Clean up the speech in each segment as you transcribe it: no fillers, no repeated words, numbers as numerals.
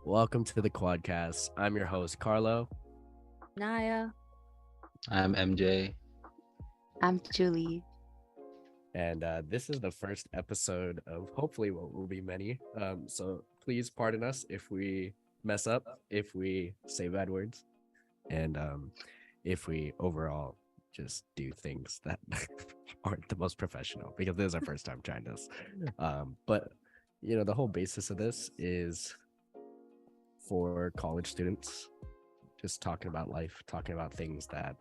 Welcome to the Quadcast. I'm your host, Carlo, Naya. I'm MJ. I'm Julie. and this is the first episode of hopefully what will be many. So please pardon us if we mess up, if we say bad words, and if we overall just do things that aren't the most professional, because this is our first time trying this. But the whole basis of this is for college students, just talking about life, talking about things that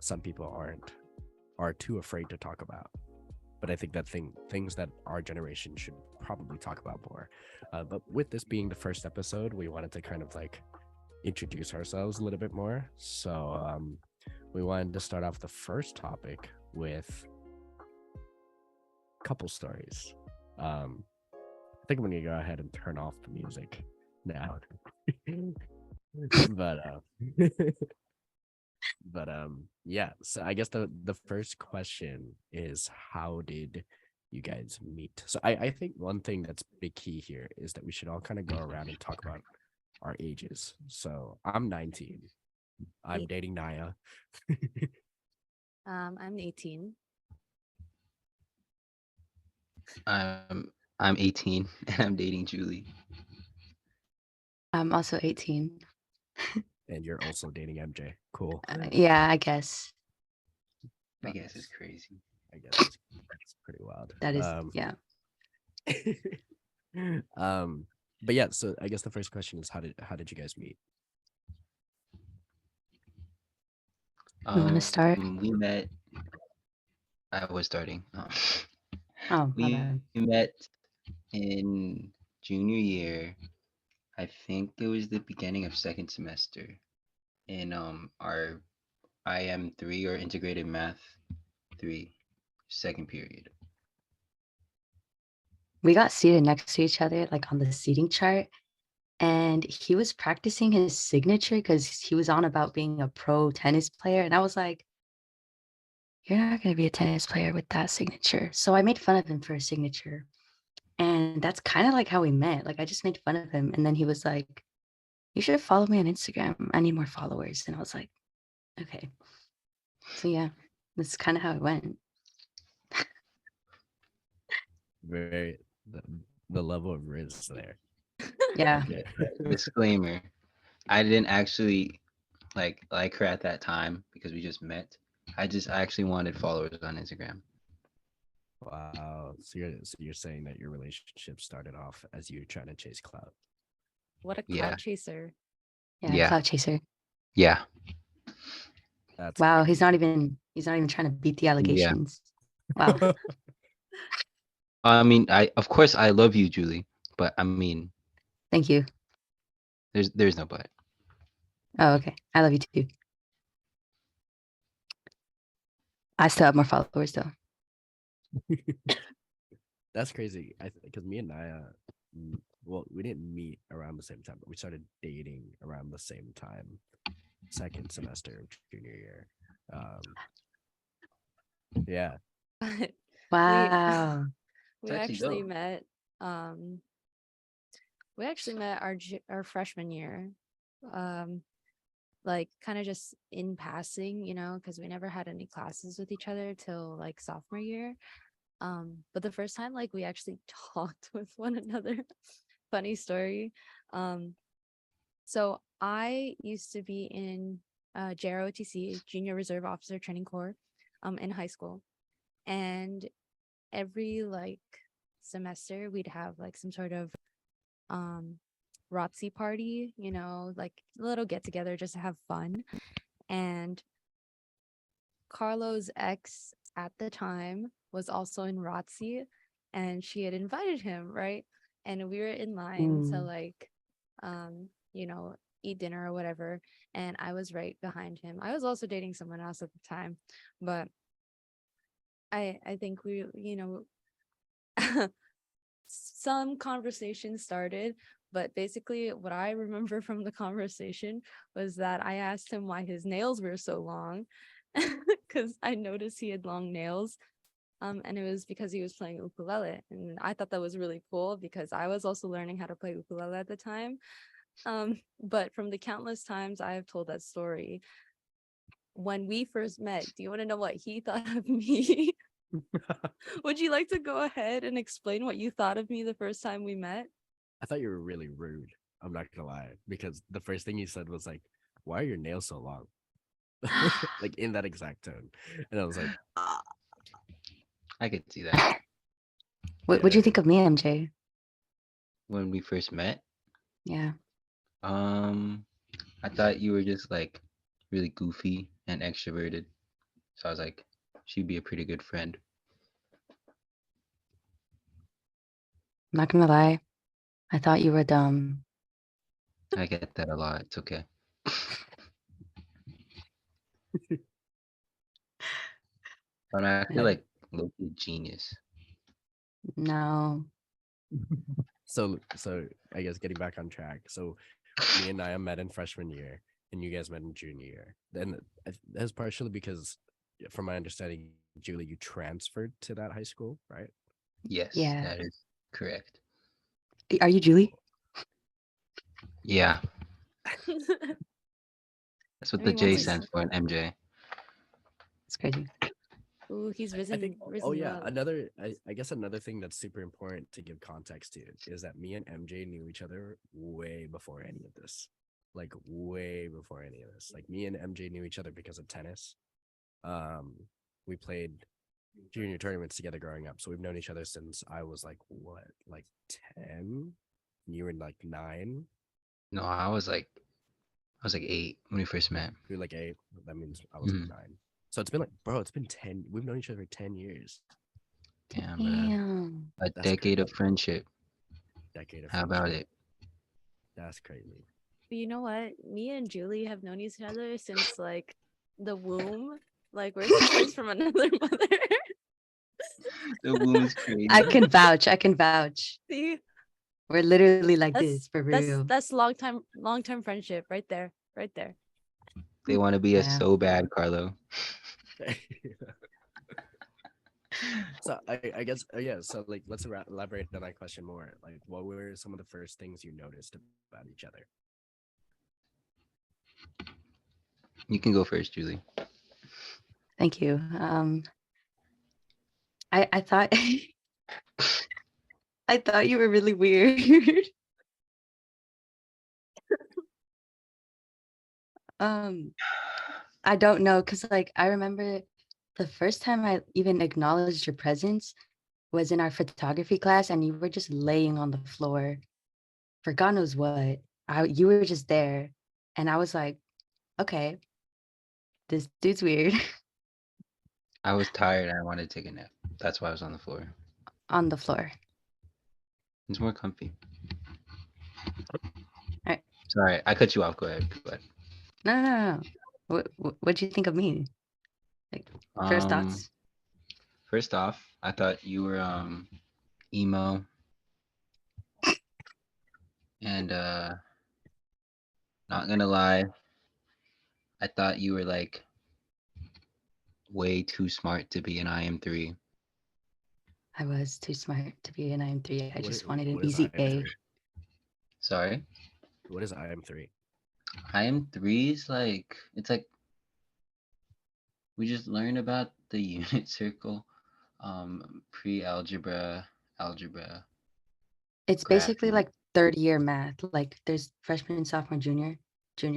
some people are too afraid to talk about. But I think that things that our generation should probably talk about more. But with this being the first episode, we wanted to kind of like introduce ourselves a little bit more. So we wanted to start off the first topic with couple stories. I think I'm gonna go ahead and turn off the music now. but yeah, so I guess the first question is, how did you guys meet? So I think one thing that's big key here is that we should all kind of go around and talk about our ages. So I'm 19. I'm dating Naya. I'm 18. I'm 18 and I'm dating Julie. I'm also 18. And you're also dating MJ. Cool. Yeah, I guess. I guess it's crazy. I guess it's pretty wild. That is, yeah. But yeah, so I guess the first question is, how did you guys meet? You wanna start? We met. I was starting. Oh, my We bad. met in junior year. I think it was the beginning of second semester in our IM3 or integrated math 3 second period. We got seated next to each other, like on the seating chart, and he was practicing his signature because he was on about being a pro tennis player. And I was like, you're not going to be a tennis player with that signature. So I made fun of him for his signature. And that's kind of like how we met. Like, I just made fun of him. And then he was like, you should follow me on Instagram. I need more followers. And I was like, okay. So yeah, that's kind of how it went. Very the level of risk there. Yeah. Okay. Disclaimer: I didn't actually like her at that time because we just met. I actually wanted followers on Instagram. Wow. So you're saying that your relationship started off as you trying to chase clout. What a cloud Yeah. chaser. Yeah. Yeah. Cloud chaser. Yeah. That's Wow. crazy. He's not even trying to beat the allegations. Wow. I mean, of course I love you, Julie, but I mean, Thank you. there's no but. Oh, okay. I love you too. I still have more followers though. That's crazy. Because me and Naya, well, we didn't meet around the same time, but we started dating around the same time, second semester of junior year. Yeah. Wow. we It's actually actually dope. met we actually met our freshman year. Like kind of just in passing, because we never had any classes with each other till like sophomore year. But the first time like we actually talked with one another. Funny story. So I used to be in JROTC, Junior Reserve Officer Training Corps, in high school. And every like semester we'd have like some sort of ROTC party, like a little get together just to have fun. And Carlo's ex at the time was also in ROTC, and she had invited him, right? And we were in line to like you know, eat dinner or whatever. And I was right behind him. I was also dating someone else at the time, but I think we, some conversation started, but basically what I remember from the conversation was that I asked him why his nails were so long because I noticed he had long nails. And it was because he was playing ukulele, and I thought that was really cool because I was also learning how to play ukulele at the time. But from the countless times I have told that story, when we first met, do you want to know what he thought of me? Would you like to go ahead and explain what you thought of me the first time we met? I thought you were really rude. I'm not gonna lie, because the first thing you said was like, "Why are your nails so long?" Like in that exact tone, and I was like, I could see that. What do you "Yeah, think of me, MJ? When we first met, Yeah. I thought you were just like really goofy and extroverted. So I was like, she'd be a pretty good friend. I'm not gonna lie. I thought you were dumb. I get that a lot. It's okay. But I'm actually No. like low-key genius. No. so I guess getting back on track. So me and Naya met in freshman year, and you guys met in junior year. Then that's partially because, from my understanding, Julie, you transferred to that high school, right? Yes, Yeah. that is correct. Are you Julie? Yeah, I that's what the mean, once J you stands for in MJ. It's crazy. ooh, he's I think. Oh risen yeah, well. I guess another thing that's super important to give context to is that me and MJ knew each other way before any of this. Like way before any of this. Like me and MJ knew each other because of tennis. Um, we played junior tournaments together growing up, so we've known each other since I was like what, like 10. You were like 9. No, I was like 8 when we first met. You were like 8. That means I was like Mhm. 9. So it's been like, bro, it's been 10. We've known each other for 10 years. Damn, bro. Damn. A That's decade of crazy. friendship. Decade of How about friendship. it? That's crazy. But you know what? Me and Julie have known each other since like the womb. Like we're sisters from another mother. The woman's I crazy. can vouch. I can vouch. See, We're literally like this that's for real. that's long term friendship right there, right there. They want to be us Yeah. so bad, Carlo. So I guess yeah. So like, let's elaborate on that question more. Like, what were some of the first things you noticed about each other? You can go first, Julie. Thank you. I thought I thought you were really weird. um, I don't know, cause like I remember the first time I even acknowledged your presence was in our photography class, and you were just laying on the floor for God knows what. You were just there, and I was like, okay, this dude's weird. I was tired and I wanted to take a nap. That's why I was on the floor. On the floor. It's more comfy. Right. Sorry, I cut you off. Go ahead. Go ahead. No. What'd you think of me? Like first Um, thoughts? first off, I thought you were emo and not gonna lie, I thought you were like way too smart to be an IM3. I was too smart to be an IM3. I just wanted an What is easy A. IM3? Sorry. What is IM3? IM3 is like it's like we just learned about the unit circle, pre-algebra, algebra, It's basically graphing. like third year math. Like there's freshman, sophomore, junior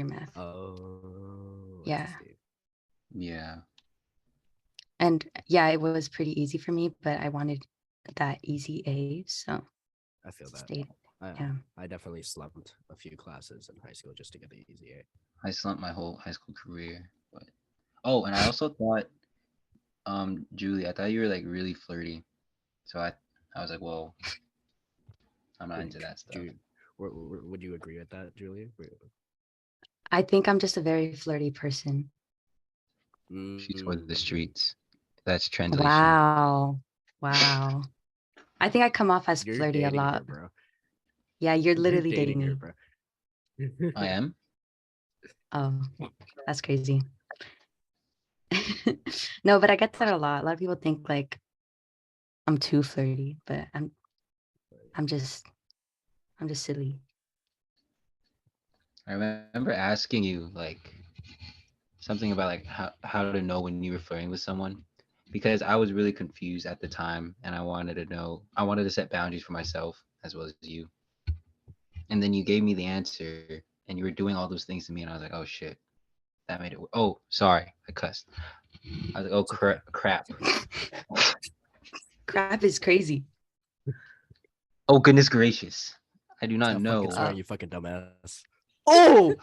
math. Oh, I Yeah. see. Yeah. And yeah, it was pretty easy for me, but I wanted that easy A. So I feel that. stayed. I Yeah. I definitely slumped a few classes in high school just to get the easy A. I slumped my whole high school career. But oh, and I also thought, Julie, I thought you were like really flirty. So I was like, whoa, I'm not into that Do stuff. you, would you agree with that, Julia? I think I'm just a very flirty person. She's for the Mm, streets. That's translation. Wow. Wow. I think I come off as you're flirty a dating her, lot. bro. Yeah, you're You're literally dating dating her, me. bro. I am. Oh, that's crazy. No, but I get that a lot. A lot of people think like I'm too flirty, but I'm just silly. I remember asking you like something about like how to know when you were flirting with someone because I was really confused at the time and I wanted to set boundaries for myself as well as you. And then you gave me the answer and you were doing all those things to me and I was like, "Oh shit. That made it Oh, sorry. I cussed. I was like, "Oh It's okay. crap. Crap is crazy. Oh goodness gracious. I do not Stop fucking know. swearing, you fucking dumbass. Oh,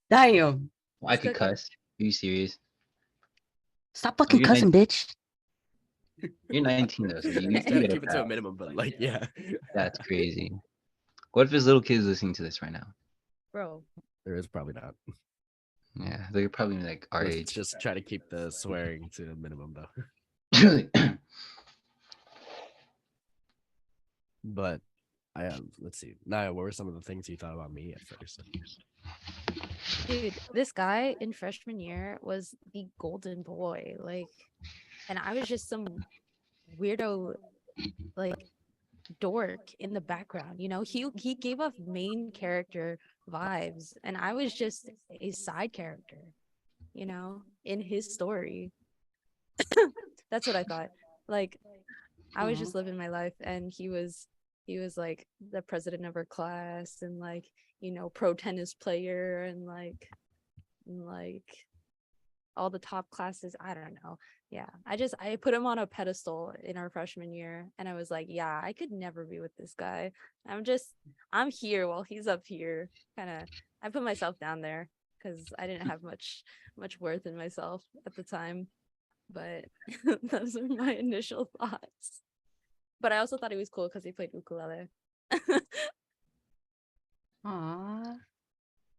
damn. I It's could okay. cuss. Are you serious? Stop Oh, fucking cussing, bitch. you're 19 though, so I you was can trying to get a keep it to a pass. minimum, but like, yeah. That's crazy. What if there's little kids listening to this right now? Bro. There is probably not. Yeah, they're probably like our Let's age. just try to keep the swearing to a minimum, though. But let's see. Naya, what were some of the things you thought about me at first? Dude, this guy in freshman year was the golden boy. Like, and I was just some weirdo, like, dork in the background. You know, he gave off main character vibes, and I was just a side character, you know, in his story. That's what I thought. Like, I was just living my life, and he was like the president of our class, and like, you know, pro tennis player, and like all the top classes. I don't know. Yeah, I put him on a pedestal in our freshman year, and I was like, yeah, I could never be with this guy. I'm here while he's up here. Kind of, I put myself down there because I didn't have much worth in myself at the time. But those are my initial thoughts. But I also thought he was cool because he played ukulele. Aw.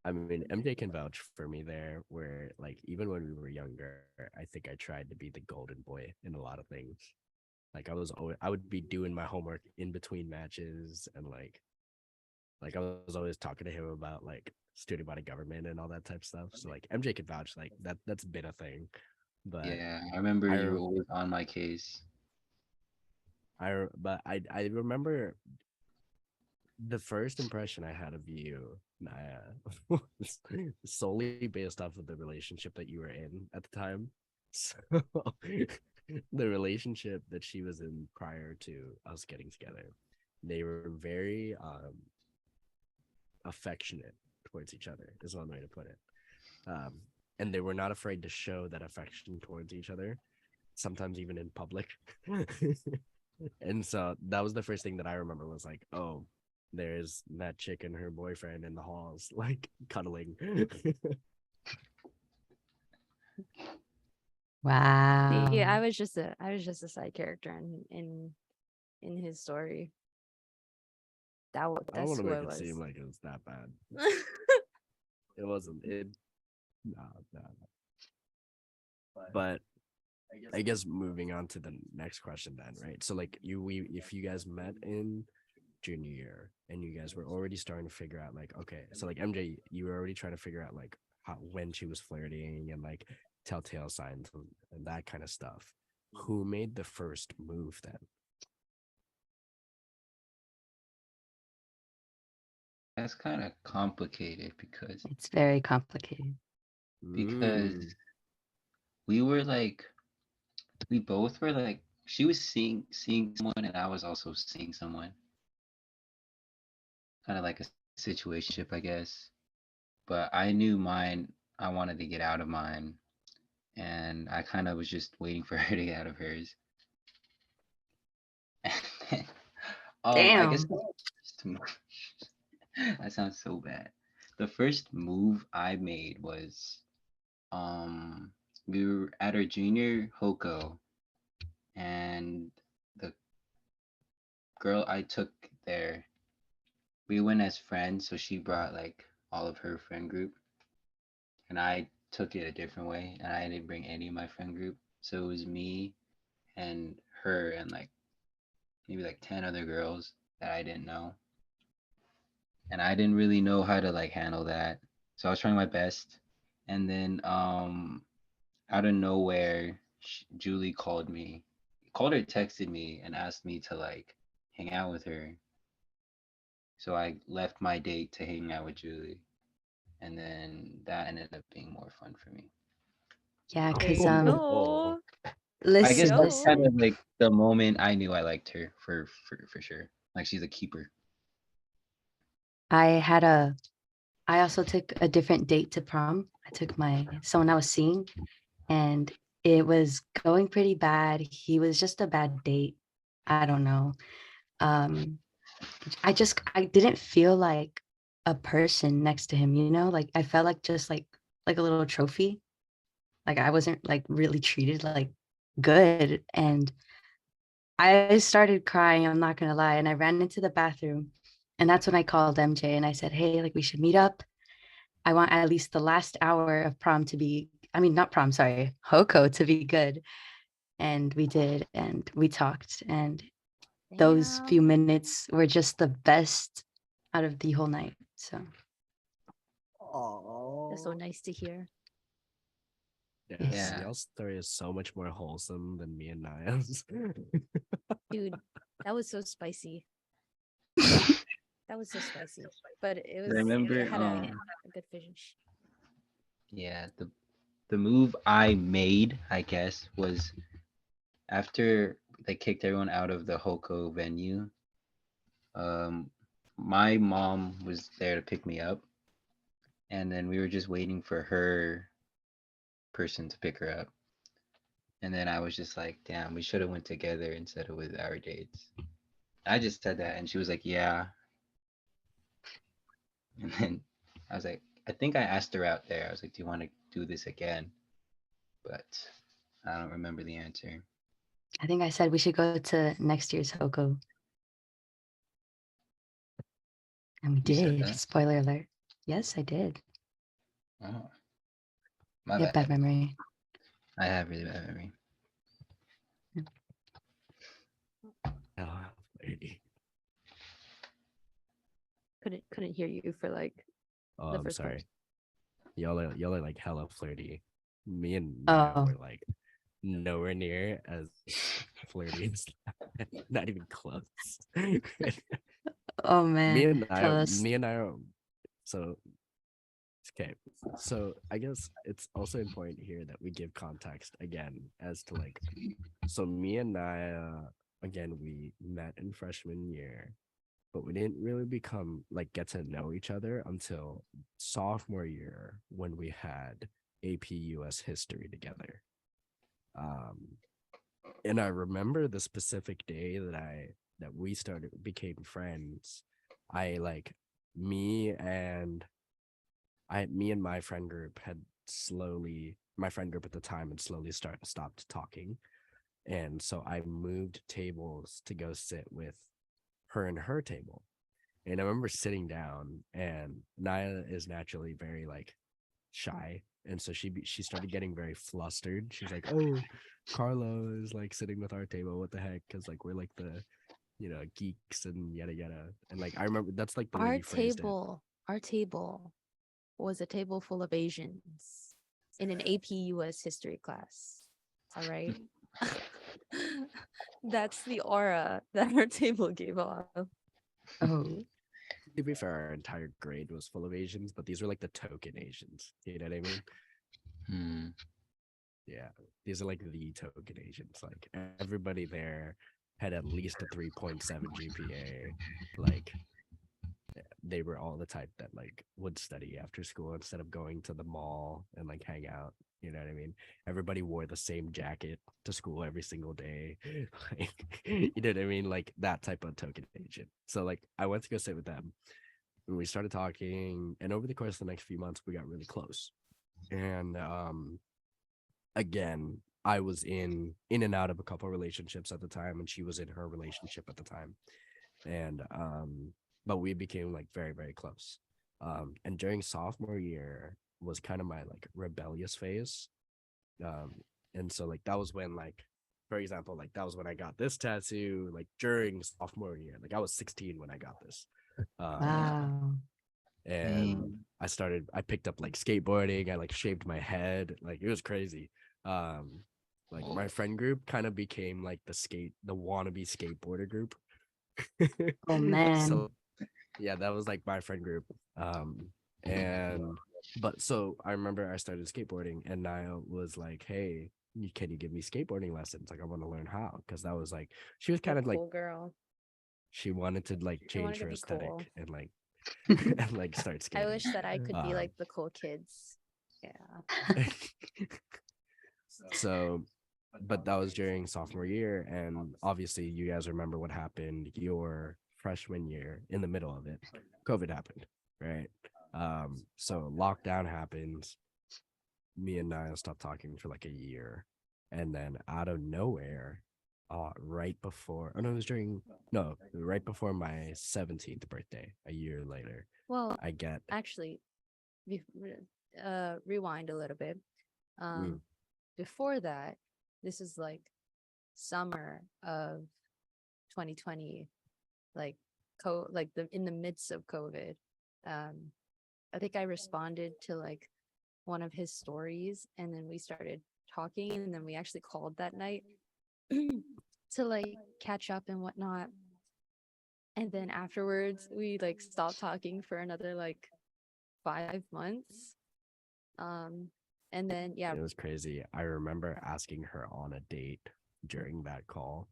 I mean, MJ can vouch for me there, where like even when we were younger, I think I tried to be the golden boy in a lot of things. I would be doing my homework in between matches, and like I was always talking to him about like student body government and all that type of stuff. So like MJ could vouch like that's been a thing. But Yeah, I remember I you were re- always on my case. I remember the first impression I had of you, Naya, was solely based off of the relationship that you were in at the time. So the relationship that she was in prior to us getting together, they were very affectionate towards each other, is one way to put it. Um, and they were not afraid to show that affection towards each other, sometimes even in public. And so that was the first thing that I remember was like, oh, there's that chick and her boyfriend in the halls, like cuddling. Wow. Yeah, I was just a side character in his story. I don't want That's to who make I it seem was. like it was that bad. It wasn't. No, no. But I guess moving on to the next question then, right? So like if you guys met in junior year and you guys were already starting to figure out like, okay, so like MJ, you were already trying to figure out like when she was flirting and like telltale signs and that kind of stuff. Who made the first move then? That's kind of complicated It's very complicated. because Mm, we were like we both were like she was seeing someone and I was also seeing someone. Kind of like a situationship, I guess. But I knew mine. I wanted to get out of mine, and I kind of was just waiting for her to get out of hers. I guess Damn. the first move, that sounds so bad. The first move I made was um we were at our junior Hoko, and the girl I took there, we went as friends, so she brought like all of her friend group, and I took it a different way, and I didn't bring any of my friend group. So it was me and her and like maybe like 10 other girls that I didn't know. And I didn't really know how to like handle that. So I was trying my best. And then out of nowhere, Julie called me Calder texted me and asked me to like hang out with her. So I left my date to hang out with Julie, and then that ended up being more fun for me. Yeah, There because you Oh, go. I There you guess listen, that's kind go. listen. of like the moment I knew I liked her for sure. Like she's a keeper. I had a I also took a different date to prom. I took my someone I was seeing, and it was going pretty bad. He was just a bad date. I don't know. Um, I didn't feel like a person next to him, you know? Like I felt like just like a little trophy. Like I wasn't like really treated like good. And I started crying, I'm not gonna lie. And I ran into the bathroom. And that's when I called MJ and I said, hey, like we should meet up. I want at least the last hour of prom to be, I mean, not prom, sorry, Hoko to be good. And we did, and we talked. And those few Damn. minutes were just the best out of the whole night. So, That's so oh. nice to hear. Yes, yes. Yeah. y'all's story is so much more wholesome than me and Nia's. Dude, that was so spicy. That was so spicy. But it I was it remember had a good finish. yeah, the move I made, I guess, was after they kicked everyone out of the Hoko venue. Um my mom was there to pick me up, and then we were just waiting for her person to pick her up. And then I was just like, damn, we should have went together instead of with our dates. I just said that and she was like, yeah. And then I was like, I think I asked her out there. I was like, do you want to do this again? But I don't remember the answer. I think I said we should go to next year's Hoko. And we You said did. that? Spoiler alert. Yes, I did. Oh, my You have bad bad. memory. I have really bad memory. Oh, lady. Couldn't hear you for like Oh, the I'm first part. sorry. Y'all are like hella flirty. Me and Naya Oh, were like nowhere near as flirty as that. Not even close. oh man. Tell us. Me and Naya. So okay, so I guess it's also important here that we give context again as to like, so me and Naya, again, we met in freshman year, but we didn't really become like get to know each other until sophomore year when we had AP US history together. Um, and I remember the specific day that we started became friends. I like me and me and my friend group had slowly my friend group at the time had slowly stopped talking. And so I moved tables to go sit with her and her table. And I remember sitting down, and Naya is naturally very like shy. And so she started getting very flustered. She's like, "Oh, Carlo is like sitting with our table. What the heck?" Because like we're like the geeks and yada yada. And like I remember that's like the way Our you phrased it. table, our table was a table full of Asians in an AP US history class. All right. That's the aura that our table gave off. Oh, To be fair, our entire grade was full of Asians, but these were like the token Asians. You know what I mean? Hmm. Yeah, these are like the token Asians. Like everybody there had at least a 3.7 GPA. Like they were all the type that like would study after school instead of going to the mall and like hang out. You know what I mean? Everybody wore the same jacket to school every single day. Like, you know what I mean? Like that type of token agent. So like I went to go sit with them and we started talking. And over the course of the next few months, we got really close. And again, I was in and out of a couple relationships at the time, and she was in her relationship at the time. And but we became like very, very close. And during sophomore year was kind of my like rebellious phase. Um, and so like that was when like, for example, like that was when I got this tattoo, like during sophomore year. Like I was 16 when I got this. Um, wow. and Dang. I picked up like skateboarding. I like shaved my head. Like it was crazy. Um, like my friend group kind of became like the wannabe skateboarder group. Oh man. So yeah, that was like my friend group. And but so I remember I started skateboarding, and Niall was like, "Hey, can you give me skateboarding lessons? Like, I want to learn how." Because that was like she was You're kind a of like cool girl. she wanted to like She wanted change to her be cool. aesthetic and like and like start I skating. wish that I could be Um, like the cool kids. Yeah. so but that was during sophomore year, and obviously you guys remember what happened your freshman year. In the middle of it, COVID happened, right? So lockdown happens. Me and Niall stopped talking for like a year, and then out of nowhere, right before, oh no, it was during, no, right before my 17th birthday, a year later, Well, I get actually, rewind a little bit. mm, Before that, this is like summer of 2020, like like the in the midst of COVID. Um, I think I responded to like one of his stories, and then we started talking, and then we actually called that night to like catch up and whatnot. And then afterwards, we like stopped talking for another like 5 months. Um, and then yeah, it was crazy. I remember asking her on a date during that call,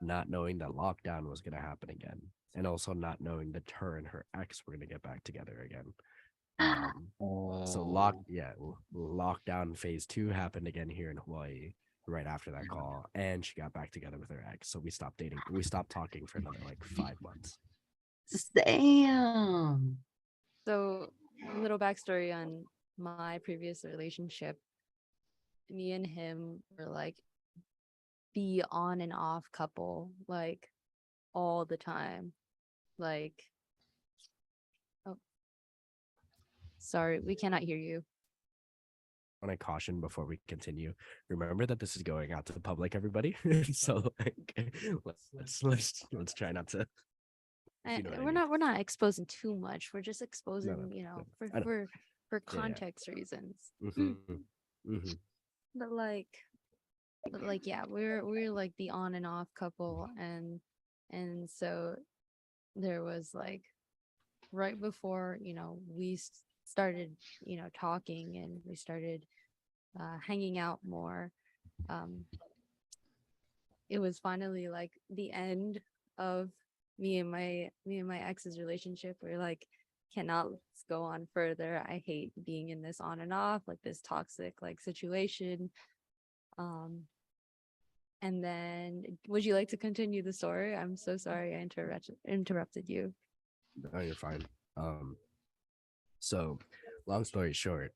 not knowing that lockdown was going to happen again, and also not knowing that her and her ex were going to get back together again. So Oh, lockdown phase 2 happened again here in Hawaii right after that call, and she got back together with her ex. So we stopped dating. We stopped talking for another like 5 months. Damn. so a little backstory on my previous relationship. Me and him were like the on and off couple, like all the time. Like, oh, sorry, we cannot hear you. Want to caution before we continue. Remember that this is going out to the public, everybody. So like, let's try not to. If you know what I mean. We're not exposing too much. We're just No, exposing, no, I know. for Yeah, yeah. context reasons. Mm-hmm. But like yeah, we're like the on and off couple, and so there was like right before, we started, talking, and we started hanging out more. Um, it was finally like the end of me and my ex's relationship. We're like, cannot go on further. I hate being in this on and off, like this toxic like situation. Um, and then would you like to continue the story? I'm so sorry I interrupted you. No, you're fine. So long story short,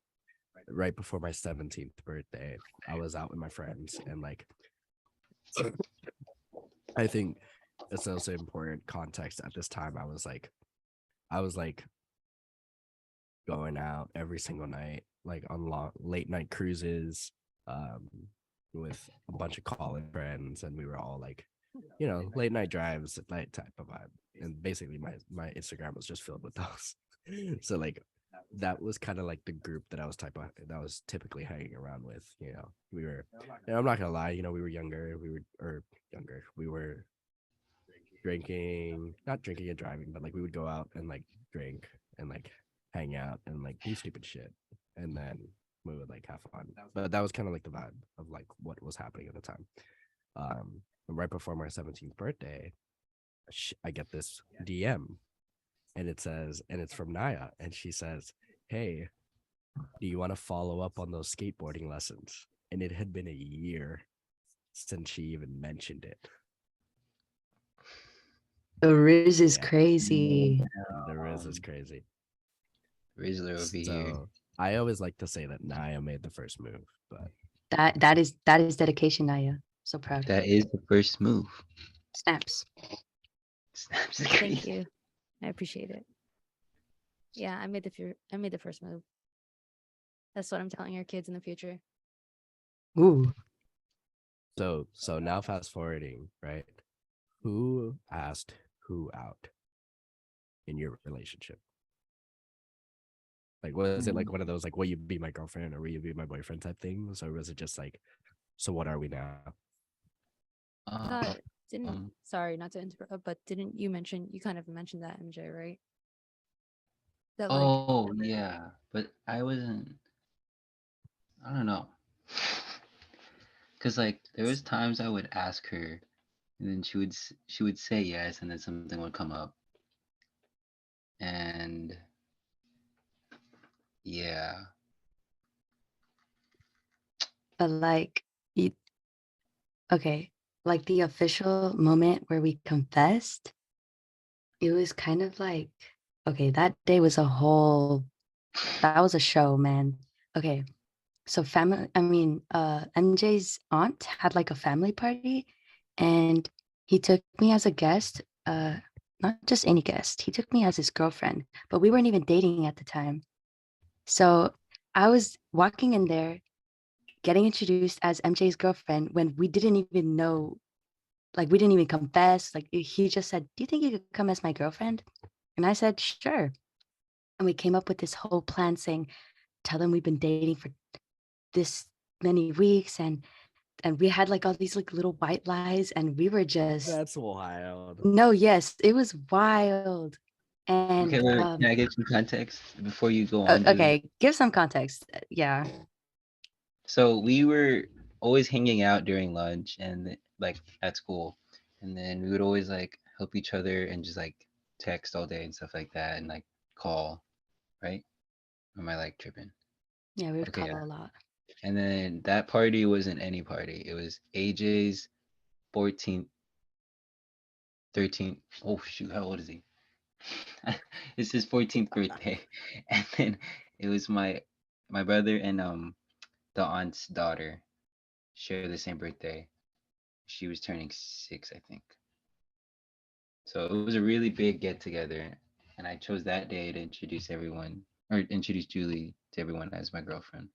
right before my 17th birthday, I was out with my friends, and like I think it's also important context. At this time, I was like going out every single night, like on late night cruises, um, with a bunch of college friends, and we were all like, late night drives, night type of vibe. And basically, my Instagram was just filled with those. So like, that was kind of like the group that I was typically hanging around with. We were. And I'm not gonna lie. We were younger. We were drinking, not drinking and driving, but like we would go out and like drink and like hang out and like do stupid shit, and then we would like have fun. But that was kind of like the vibe of like what was happening at the time. And right before my 17th birthday, I get this DM, and it's from Naya, and she says, "Hey, do you want to follow up on those skateboarding lessons?" And it had been a year since she even mentioned it. The Riz is Yeah, crazy. the Riz is crazy. Rizzler over here. So I always like to say that Naya made the first move, but That is dedication, Naya. So proud. That is the first move. Snaps. Snaps the Thank crazy. you. I appreciate it. Yeah, I made the first move. That's what I'm telling your kids in the future. Ooh. so now fast forwarding, right? Who asked who out in your relationship? Like, was it like one of those like, will you be my girlfriend or will you be my boyfriend type things, or was it just like So what are we now? Uh, Didn't sorry, not to interrupt, but didn't you mention you kind of mentioned that MJ, right? That like oh yeah, but I wasn't. I don't know. Cause like there was times I would ask her, and then she would say yes, and then something would come up, and yeah, But like, you, okay, like the official moment where we confessed, it was kind of like, okay, that day was that was a show, man. Okay, so MJ's aunt had like a family party, and he took me as a guest, not just any guest, he took me as his girlfriend, but we weren't even dating at the time. So I was walking in there, getting introduced as MJ's girlfriend when we didn't even know, like we didn't even confess. Like he just said, "Do you think you could come as my girlfriend?" And I said, "Sure." And we came up with this whole plan saying, "Tell them we've been dating for this many weeks," and we had like all these like little white lies, and we were just That's wild. no, yes, it was wild. okay. And Wait, can I get some context before you go on to the? okay, give some context. Yeah, So we were always hanging out during lunch and like at school, and then we would always like help each other and just like text all day and stuff like that, and like call, right? Or am I like tripping? yeah, we would Okay, call yeah. a lot. And then that party wasn't any party. It was AJ's 14th, 13th. Oh shoot, how old is he? It's his 14th birthday. And then it was my brother and the aunt's daughter share the same birthday. She was turning 6, I think. So it was a really big get together, and I chose that day to introduce everyone or introduce Julie to everyone as my girlfriend.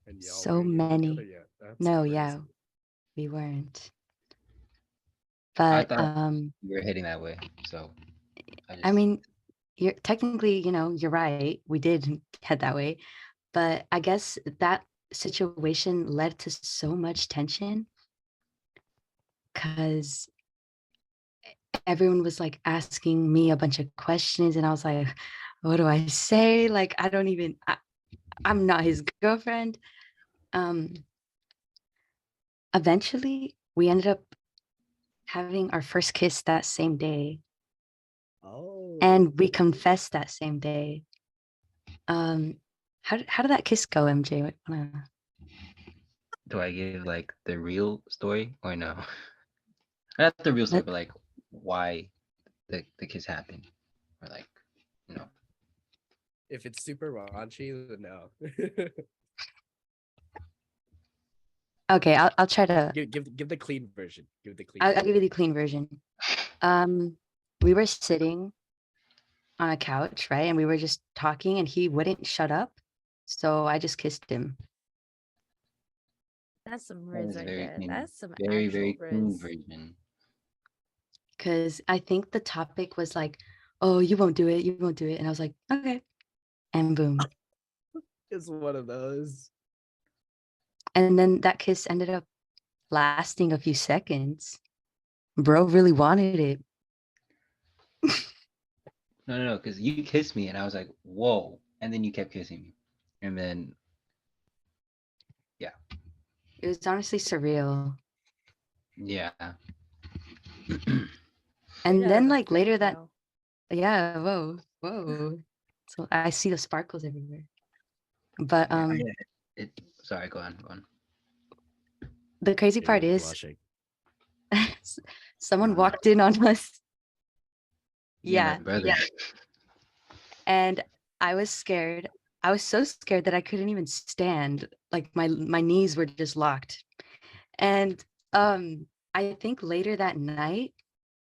And y'all So weren't even together many. yet. That's No, yeah, crazy. we weren't. I But thought we were heading that way, so I I just mean, you're technically, you're right. We did head that way, but I guess that situation led to so much tension because everyone was like asking me a bunch of questions, and I was like, "What do I say?" Like, I'm not his girlfriend. Um, Eventually, we ended up having our first kiss that same day, Oh. and we confessed that same day. How did that kiss go, MJ? do I give like the real story or no? Not the real story, Let, but like why the kiss happened or like you know. If it's super raunchy, then no. okay, I'll try to. give the clean version. Give the clean I'll version. give you the clean version. We were sitting on a couch, right, and we were just talking, and he wouldn't shut up, so I just kissed him. that's some That riz was right very there. clean, That's some very actual very clean riz. version. Because I think the topic was like, "Oh, you won't do it, you won't do it," and I was like, "Okay," and boom. It's one of those. And then that kiss ended up lasting a few seconds. Bro really wanted it. No, because you kissed me and I was like, whoa, and then you kept kissing me, and then yeah, It was honestly surreal. yeah. Straight And out then of a like later fairy that, tale. yeah, whoa. So I see the sparkles everywhere. But Yeah, it. Sorry, go on, go on. the crazy part You're is blushing. someone No, walked in on us. yeah, my Yeah. brother. And I was scared. I was so scared that I couldn't even stand. Like my knees were just locked. And I think later that night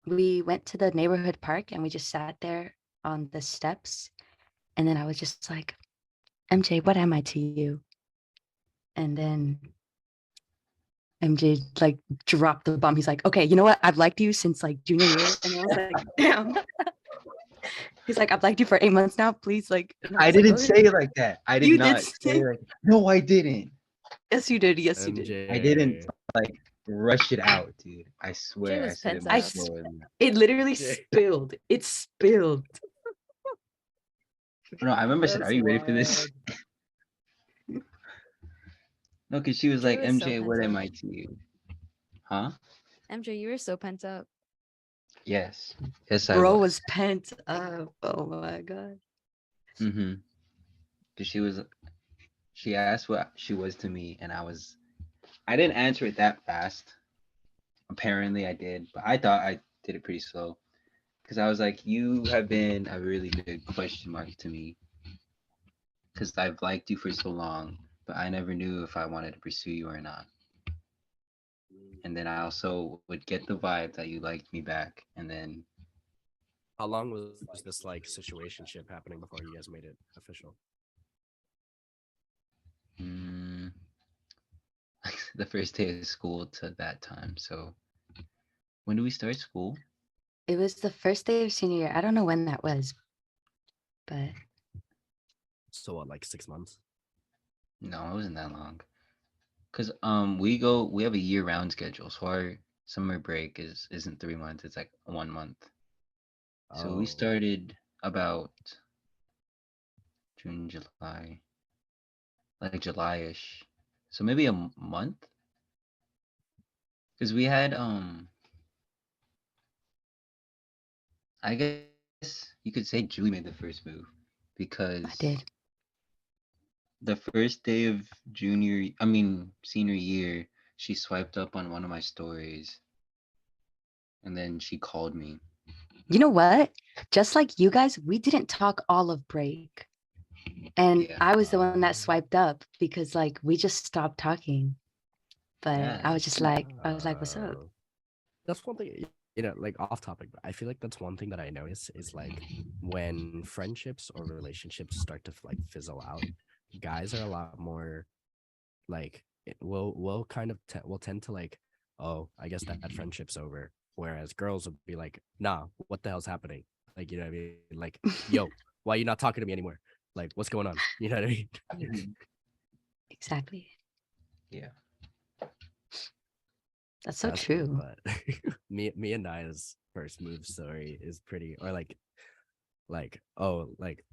we went to the neighborhood park and we just sat there on the steps. And then I was just like, MJ, what am I to you? And then MJ like dropped the bomb. He's like, okay, you know what? I've liked you since like junior year. And I was like, damn. He's like, I've liked you for 8 months now. Please, like, and I I was like, didn't okay. say it like that. I did You did not say say like. No, I didn't. Yes, you did. Yes, you did. I didn't MJ. like rush it out, dude. I Jay swear I was said it pent more I up. s- slower than that. it literally Jay. spilled. It spilled. No, I remember I said, "Are That's you ready for this?" wild. No, because she was Jay like, was so "MJ, pent what am up. I to you?" Huh? MJ, you were so pent up. Yes. Yes, I Bro was. was pent up. Oh my god. Mm-hmm. Because she asked what she was to me, and I didn't answer it that fast. Apparently, I did, but I thought I did it pretty slow. Because I was like, "You have been a really big question mark to me, because I've liked you for so long, but I never knew if I wanted to pursue you or not." And then I also would get the vibe that you liked me back, and then How long was this like situationship happening before you guys made it official? mm, the first day of school to that time. So when do we start school? It was the first day of senior year. I don't know when that was, but So what, like 6 months? No, it wasn't that long. Cause we have a year round schedule, so our summer break isn't 3 months, it's like 1 month. So we Oh, started about June, July, like July-ish. So maybe a month? Because we had I guess you could say Julie made the first move I because did. the first day of senior year, she swiped up on one of my stories and then she called me. You know what? Just like you guys, we didn't talk all of break. And Yeah. I was the one that uh, swiped up because like we just stopped talking. But Yeah. I was like, what's up? uh, that's one thing, like off topic, but I feel like that's one thing that I notice is like when friendships or relationships start to like fizzle out, guys are a lot more like will kind of will tend to like, oh, I guess that friendship's over, whereas girls would be like, nah, what the hell's happening, like, you know what I mean, like, yo, why are you not talking to me anymore, like, what's going on, you know what I mean? Mhm. Exactly. Yeah. That's so That's cool, true. but me and Naya's first move story is pretty, or like, oh, like,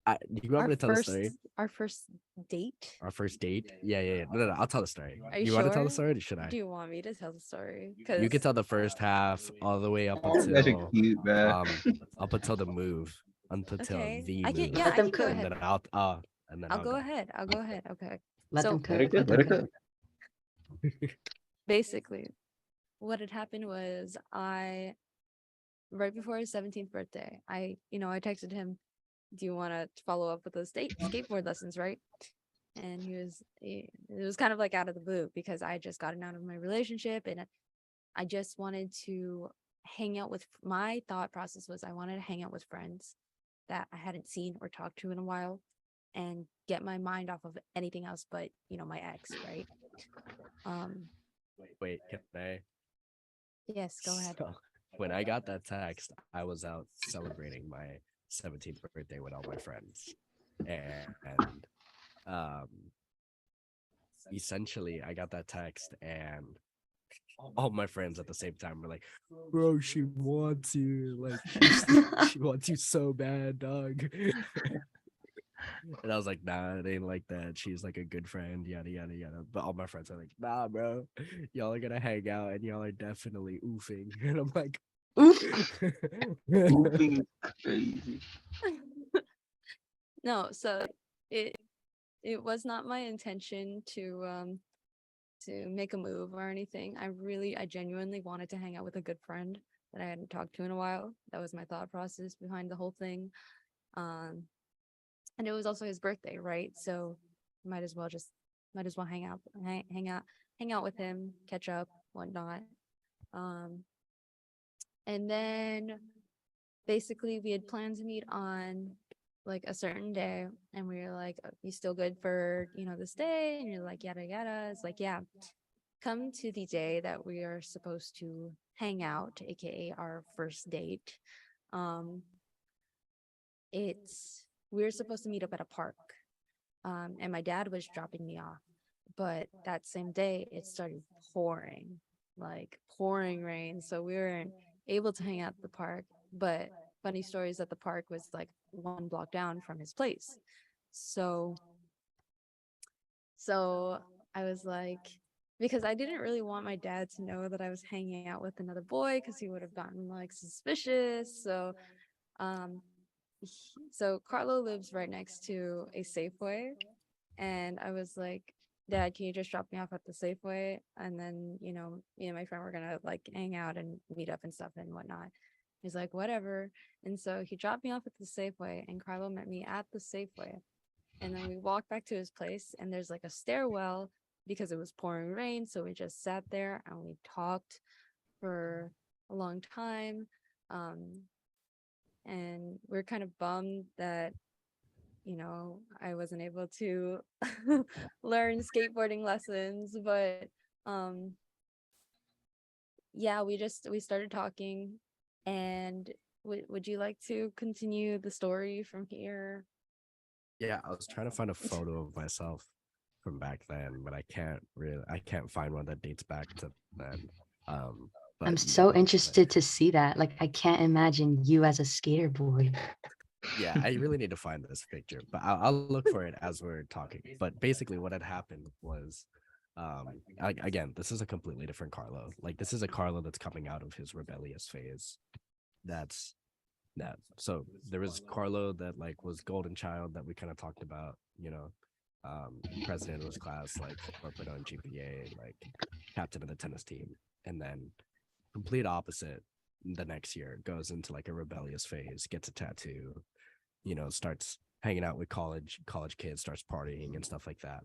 do you want Our me to tell the story? first date. Our first date? Yeah. No, I'll tell the story. Are you You want to tell the sure? story, or should I? Do you want me to tell the story? You Because can tell the first half all the way up Oh, you guys are until cute, man. up until the move, until okay, the I can. move, Yeah, Let I them can go and cook. ahead. then and then I'll I'll go go. ahead. I'll go ahead. Okay. Let them So Let her cook. go. Let Let them her cook. go. basically, what had happened was I right before his 17th birthday, I texted him, "Do you want to follow up with those skateboard lessons, right?" And it was kind of like out of the blue because I had just gotten out of my relationship and I just wanted to hang out with my thought process was I wanted to hang out with friends that I hadn't seen or talked to in a while and get my mind off of anything else but, my ex, right? Um, Wait, can I? yes, go ahead. So, when I got that text, I was out celebrating my 17th birthday with all my friends, and um, essentially, I got that text, and all my friends at the same time were like, "Bro, she wants you. Like, she wants you so bad, dog." And I was like, "Nah, it ain't like that. She's like a good friend, yada yada yada." But all my friends are like, "Nah, bro, y'all are gonna hang out, and y'all are definitely oofing." And I'm like, Moving is crazy. No, so it it was not my intention to make a move or anything. I genuinely wanted to hang out with a good friend that I hadn't talked to in a while. That was my thought process behind the whole thing. Um, and it was also his birthday, right? So might as well hang out with him, catch up, whatnot. Um, and then basically we had planned to meet on like a certain day, and we were like, you still good for this day? And you're like, yada yada. It's like, yeah, come to the day that we are supposed to hang out, aka our first date. Um, it's we're supposed to meet up at a park. and my dad was dropping me off. But that same day, it started pouring, like pouring rain. So we weren't able to hang out at the park. But funny stories that the park was like 1 block down from his place. So so I was like, because I didn't really want my dad to know that I was hanging out with another boy because he would have gotten like suspicious. Um, so Carlo lives right next to a Safeway, and I was like, Dad, can you just drop me off at the Safeway? And then, me and my friend were gonna like hang out and meet up and stuff and whatnot. He's like, whatever. And so he dropped me off at the Safeway, and Carlo met me at the Safeway. And then we walked back to his place, and there's like a stairwell because it was pouring rain. So we just sat there and we talked for a long time. Um, and we're kind of bummed that I wasn't able to learn skateboarding lessons, but um yeah, we started talking. And would you like to continue the story from here? Yeah, I was trying to find a photo of myself from back then, but I can't find one that dates back to then. But I'm so interested to see that. Like, I can't imagine you as a skater boy. yeah, I really need to find this picture, but I'll look for it as we're talking. But basically, what had happened was, again, this is a completely different Carlo. Like, this is a Carlo that's coming out of his rebellious phase. That's that. So there was Carlo that like was golden child that we kind of talked about, president of his class, like 4.0 GPA, like captain of the tennis team, and then complete opposite. The next year goes into like a rebellious phase, gets a tattoo, starts hanging out with college kids, starts partying and stuff like that.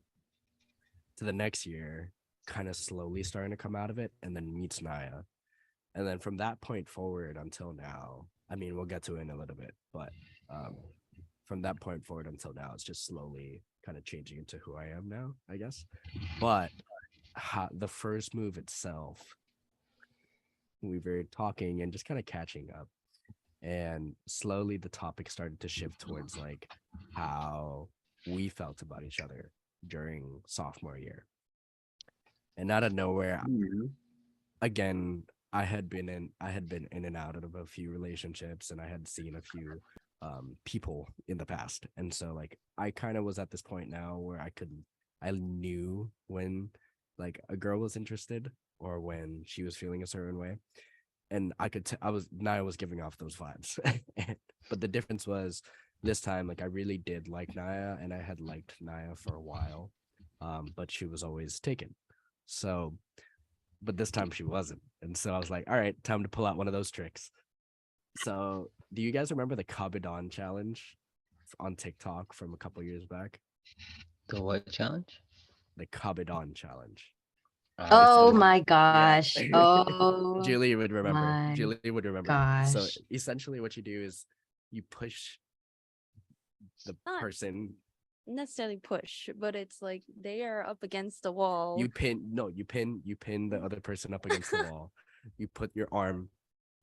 To the next year, kind of slowly starting to come out of it, and then meets Naya. And then from that point forward until now, I mean, we'll get to it in a little bit, but from that point forward until now, it's just slowly kind of changing into who I am now, I guess. But the first move itself, we were talking and just kind of catching up, and slowly the topic started to shift towards like how we felt about each other during sophomore year. And out of nowhere, again, I had been in and out of a few relationships, and I had seen a few people in the past. And so like I kind of was at this point now where I knew when like a girl was interested or when she was feeling a certain way. And I was giving off those vibes. But the difference was this time, like I really did like Naya, and I had liked Naya for a while. But she was always taken. So but this time she wasn't. And so I was like, all right, time to pull out one of those tricks. So do you guys remember the Kabadon challenge on TikTok from a couple years back? The what challenge? The Kabadon challenge. Oh So, my yeah. gosh. Oh Julie would remember. my Julie would remember. So gosh. essentially what you do is you push the Not person, necessarily push, but it's like they are up against the wall. you pin the other person up against the wall. You put your arm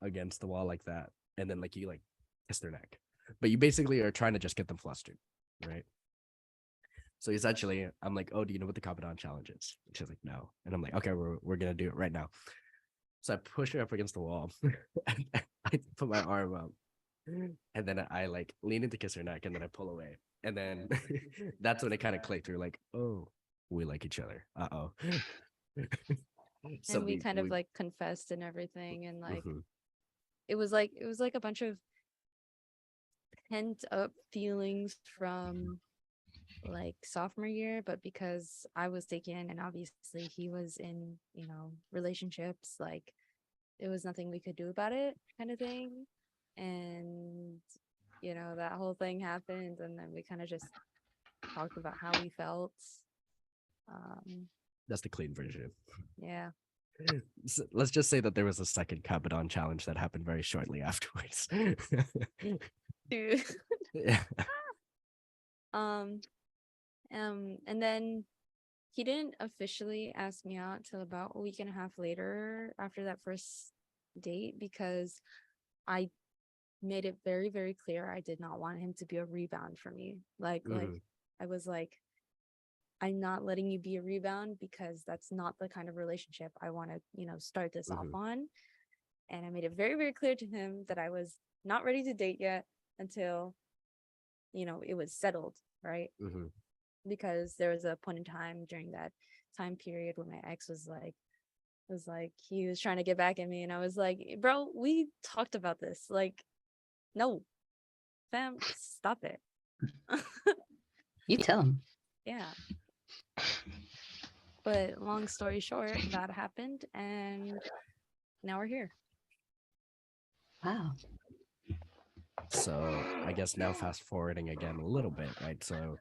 against the wall like that, and then like you like kiss their neck. But you basically are trying to just get them flustered, right? So essentially, I'm like, "Oh, do you know what the Kabadon challenge is?" And she's like, "No," and I'm like, "Okay, we're gonna do it right now." So I push her up against the wall, and I put my arm up, and then I like lean in to kiss her neck, and then I pull away, and then that's when it kind of clicked. We're like, "Oh, we like each other." Uh-oh. So And we kind of like confessed and everything, and like Mhm. it was like a bunch of pent up feelings from like sophomore year, but because I was taken and obviously he was in, relationships, like it was nothing we could do about it, kind of thing. And that whole thing happened, and then we kind of just talked about how we felt. um That's the clean version. yeah. So let's just say that there was a second Kabadon challenge that happened very shortly afterwards. Dude. Yeah. um and then he didn't officially ask me out till about a week and a half later after that first date, because I made it very, very clear I did not want him to be a rebound for me. Like Mhm. I was like, I'm not letting you be a rebound because that's not the kind of relationship I want to, start this off on. And I made it very, very clear to him that I was not ready to date yet until, it was settled, right? Because there was a point in time during that time period where my ex was like he was trying to get back at me, and I was like, bro, we talked about this. Like, no, fam, stop it. You tell him. Yeah. But long story short, that happened, and now we're here. Wow. So I guess now fast forwarding again a little bit, right? So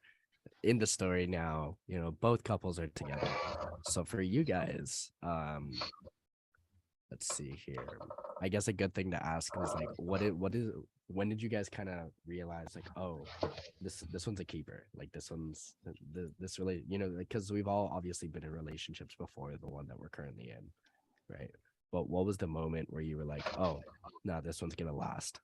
in the story now, both couples are together. So for you guys, let's see here. I guess a good thing to ask was like, when did you guys kind of realize like, oh, this one's a keeper, like this really, because we've all obviously been in relationships before the one that we're currently in, right? But what was the moment where you were like, oh, no, this one's gonna last?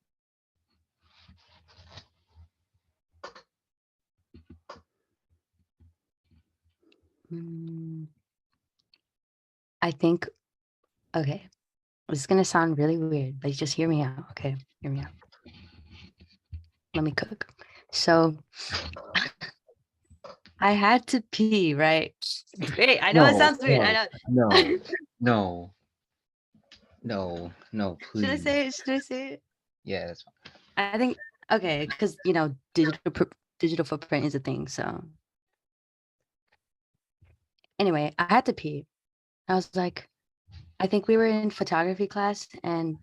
I think, okay, this is going to sound really weird, but just hear me out. Okay, hear me out. Let me cook. So I had to pee, right? Wait, I know it sounds weird. I know. No, please. Should I say it? Should I say it? Yeah, that's fine. I think, okay, because, digital footprint is a thing. So anyway, I had to pee. I was like, I think we were in photography class, and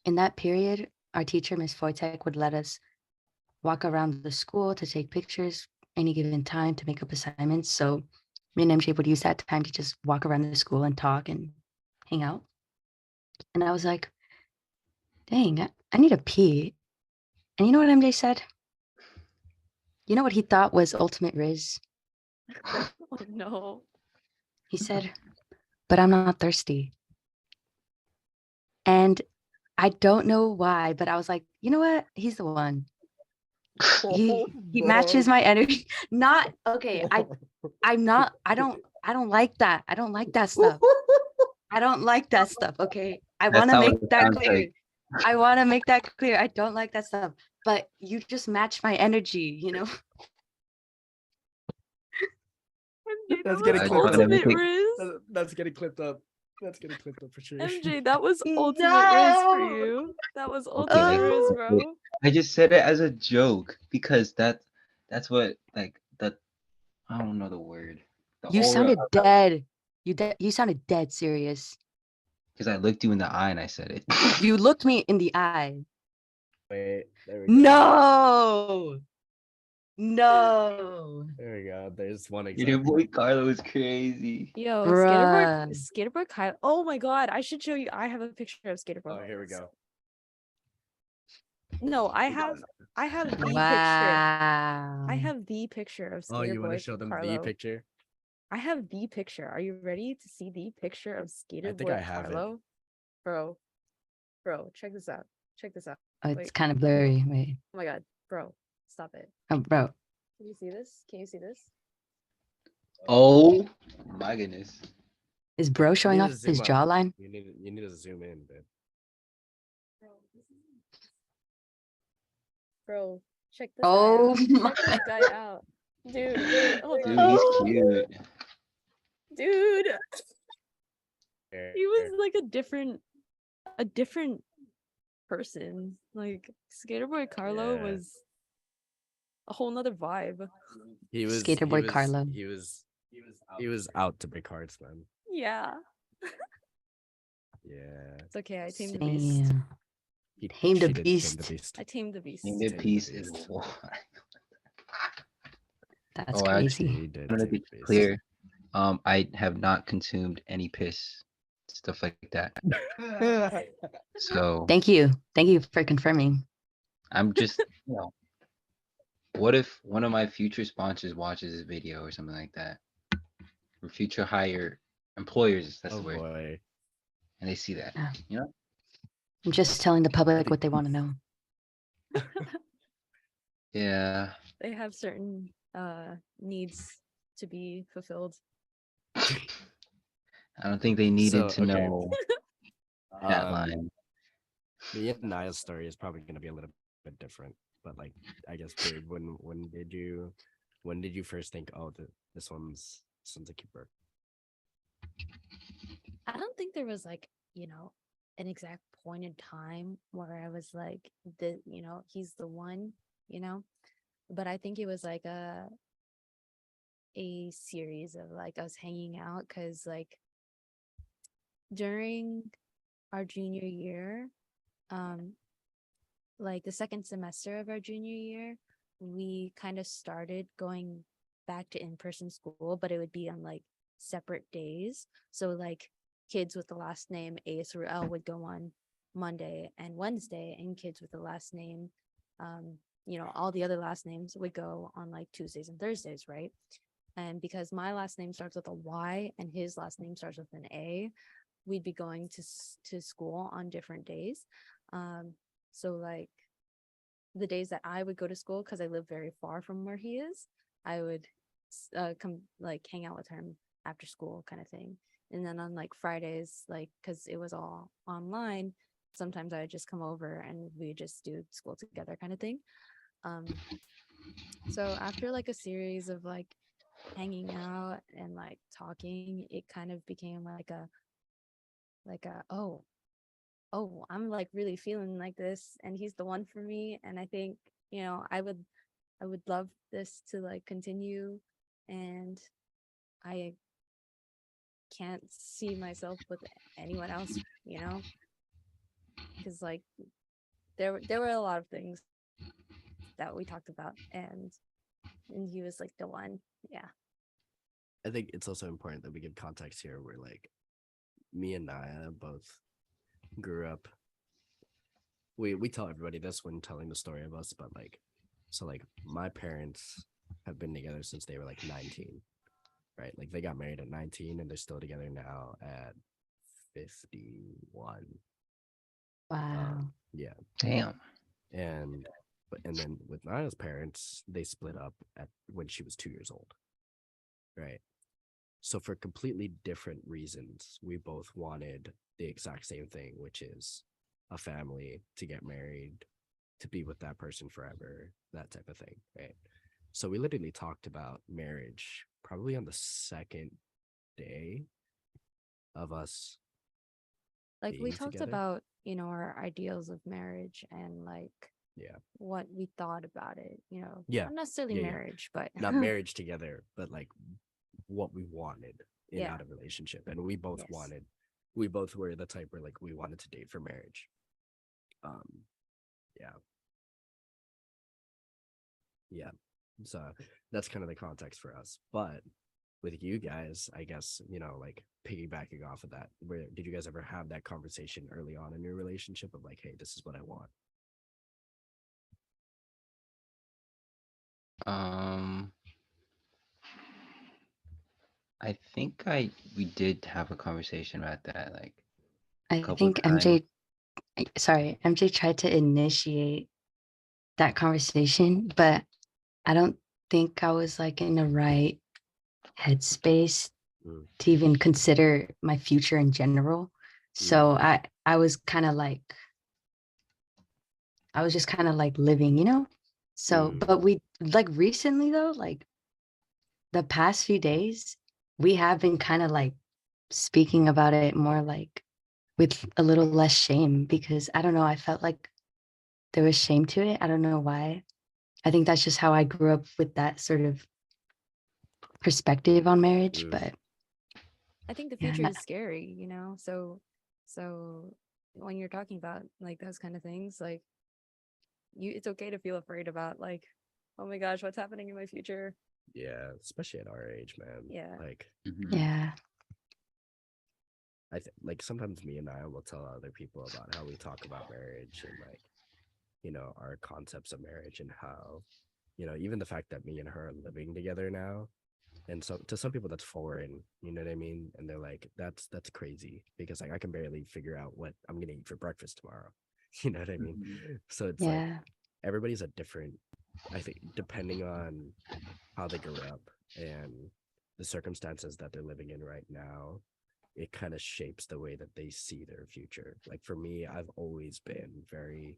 in that period, our teacher, Miss Foytek, would let us walk around the school to take pictures any given time to make up assignments. So me and MJ would use that time to just walk around the school and talk and hang out. And I was like, dang, I need a pee. And you know what MJ said? You know what he thought was ultimate Riz? Oh no. He said, but I'm not thirsty. And I don't know why, but I was like, you know what? He's the one. He matches my energy. Not okay. I don't like that. I don't like that stuff. I don't like that stuff. Okay. I want to make that clear. Like. I want to make that clear. I don't like that stuff. But you just match my energy, That's getting clipped up. That's getting clipped up. That's getting clipped up for sure. MJ, that was ultimate Riz for you. That was ultimate Riz, bro. I just said it as a joke because that's what like that. I don't know the word. You sounded dead. You sounded dead serious. Because I looked you in the eye and I said it. You looked me in the eye. Wait, there we go. No. There we go. There's one example. Your boy Carlo is crazy. Yo, Skaterboy Kyle. Oh my god, I should show you. I have a picture of Skaterboy. Oh, here we go. No, I have the picture. I have the picture of Skaterboy. Oh, you want to show them Carlo. the picture? I have the picture. Are you ready to see the picture of Skaterboy? I think I have Carlo? it. Bro, check this out. Oh, it's kind of blurry. Wait. Oh my god, bro, stop it. Oh, bro. Can you see this? Oh my goodness. Is bro showing off his jawline? You need to zoom in, babe. Bro, check this guy out. Dude, hold on. Dude, he's cute. Dude. He was like a different person. Like Skaterboy Carlo was a whole nother vibe. He was Skaterboy Carlo. He was out to break hearts, man. Yeah. Yeah. It's okay. I tamed the beast. Tamed the beast. I tamed the beast. Tamed the beast is That's crazy. I'm gonna be clear. I have not consumed any piss, stuff like that. So thank you for confirming. I'm just, what if one of my future sponsors watches this video or something like that? Or future hire employers, that's the word. Boy. And they see that, I'm just telling the public what they want to know. Yeah. They have certain needs to be fulfilled. I don't think they needed So to okay, know that um, line. me and Naya's story is probably going to be a little bit different, but like I guess Babe, when did you first think, oh, this one's a keeper? I don't think there was like, an exact point in time where I was like, he's the one, you know. But I think it was like a series of like us hanging out because like during our junior year, um, like the second semester of our junior year, we kind of started going back to in-person school, but it would be on like separate days. So like kids with the last name A through L would go on Monday and Wednesday, and kids with the last name, all the other last names would go on like Tuesdays and Thursdays, right? And because my last name starts with a Y and his last name starts with an A, we'd be going to school on different days. So like the days that I would go to school, because I live very far from where he is, I would come like hang out with him after school kind of thing. And then on like Fridays, like because it was all online, sometimes I would just come over and we just do school together kind of thing. Um, so after like a series of like hanging out and like talking, it kind of became like a I'm like really feeling like this and he's the one for me. And I think, I would love this to like continue. And I can't see myself with anyone else, because like there were a lot of things that we talked about, and he was like the one. Yeah. I think it's also important that we give context here where like me and Naya both grew up. We tell everybody this when telling the story of us, but like so like my parents have been together since they were like 19, right? Like they got married at 19 and they're still together now at 51. Wow. Yeah. Damn. And then with Naya's parents, they split up at when she was 2 years old. Right. So for completely different reasons, we both wanted the exact same thing, which is a family, to get married, to be with that person forever, that type of thing. Right. So we literally talked about marriage probably on the second day of us Like we being talked together. about, our ideals of marriage and like Yeah. what we thought about it, Yeah. not necessarily Yeah. marriage, but Not marriage together, but like what we wanted in yeah. out a relationship. And we both Yes. we both were the type where like we wanted to date for marriage. Um, yeah. Yeah. So that's kind of the context for us. But with you guys, I guess, like piggybacking off of that, where did you guys ever have that conversation early on in your relationship of like, hey, this is what I want? Um, I think we did have a conversation about that, like a I couple think times. MJ tried to initiate that conversation, but I don't think I was like in the right headspace Mm, to even consider my future in general. mm, So I was kind of like I was just kind of like living, you know? So, mm, but we like recently though, like the past few days, we have been kind of like speaking about it more like with a little less shame because I don't know, I felt like there was shame to it. I don't know why. I think that's just how I grew up with that sort of perspective on marriage. mm. But I think the future yeah, is scary, so when you're talking about like those kind of things, like it's okay to feel afraid about like, oh my gosh, what's happening in my future? Yeah, especially at our age, man. Yeah. Like Mhm. yeah, I think like sometimes me and I will tell other people about how we talk about marriage and like, our concepts of marriage and how, even the fact that me and her are living together now. And so to some people that's foreign, you know what I mean? And they're like, that's crazy because like I can barely figure out what I'm gonna eat for breakfast tomorrow. You know what I mean? Mhm. So it's like yeah, everybody's a different, I think, depending on how they grew up and the circumstances that they're living in right now, it kind of shapes the way that they see their future. Like for me, I've always been very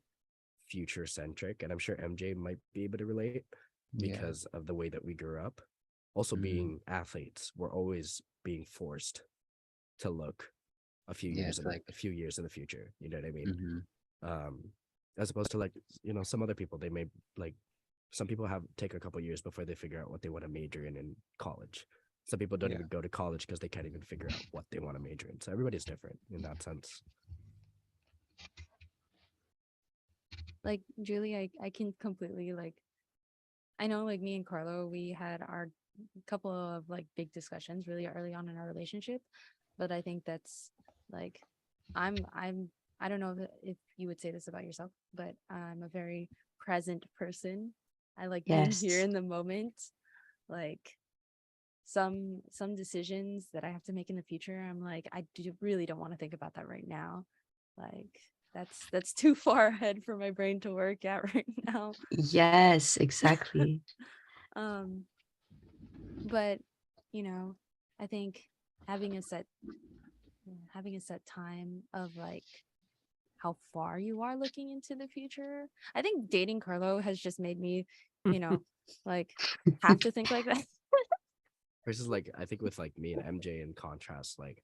future centric, and I'm sure MJ might be able to relate Yeah. because of the way that we grew up. Also, Mm, being athletes, we're always being forced to look yeah. It's like. a few years in the future. You know what I mean? Mm-hmm. Um, as opposed to like some other people, they may like some people have take a couple years before they figure out what they want to major in college. Some people don't Yeah. even go to college because they can't even figure out what they want to major in. So everybody's different in that sense. Like Julie, I can completely like I know like me and Carlo, we had our couple of like big discussions really early on in our relationship, but I think that's like I'm I don't know if you would say this about yourself, but I'm a very present person. I like being here Yes. in the moment. Like some decisions that I have to make in the future, I'm like really don't want to think about that right now. Like that's too far ahead for my brain to work at right now. Yes, exactly. um but you know, I think having a set having a set time of like how far you are looking into the future. I think dating Carlo has just made me, you know, like have to think like that. Versus like I think with like me and MJ in contrast, like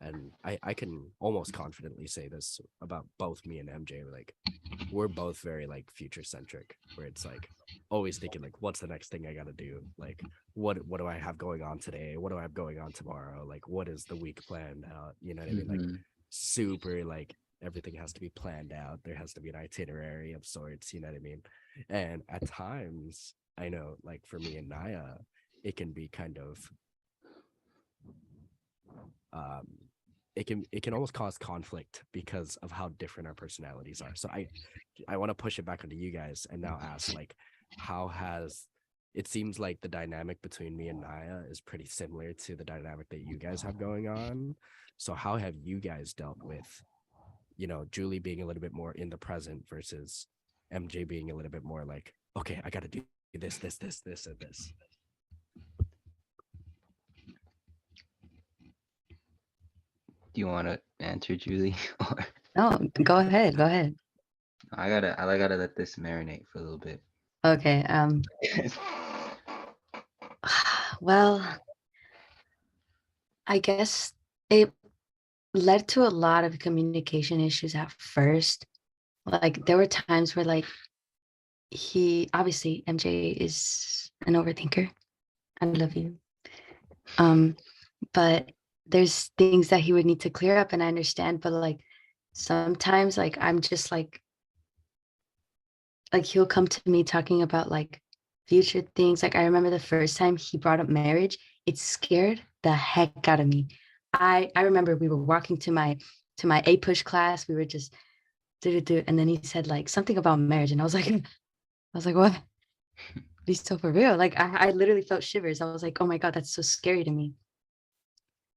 and I can almost confidently say this about both me and MJ, like we're both very like future centric, where it's like always thinking like what's the next thing I gotta do? Like what do I have going on today? What do I have going on tomorrow? Like what is the week planned out? You know what I mean? Like Mm-hmm. super like everything has to be planned out. There has to be an itinerary of sorts, you know what I mean? And at times, I know like for me and Naya, it can be kind of um it can almost cause conflict because of how different our personalities are. So I want to push it back onto you guys and now ask like how has it seems like the dynamic between me and Naya is pretty similar to the dynamic that you guys have going on. So how have you guys dealt with, Julie being a little bit more in the present versus MJ being a little bit more like, okay, I got to do this, and this. Do you want to answer, Julie? Or No, go ahead. Go ahead. I gotta let this marinate for a little bit. Okay. Well, I guess it led to a lot of communication issues at first. Like there were times where like he obviously MJ is an overthinker. I love you. But there's things that he would need to clear up and I understand, but like sometimes like I'm just like he'll come to me talking about like future things. Like I remember the first time he brought up marriage, it scared the heck out of me. I remember we were walking to my A push class. We were just do and then he said like something about marriage, and I was like, I was like, what? He's so for real. Like I literally felt shivers. I was like, oh my god, that's so scary to me.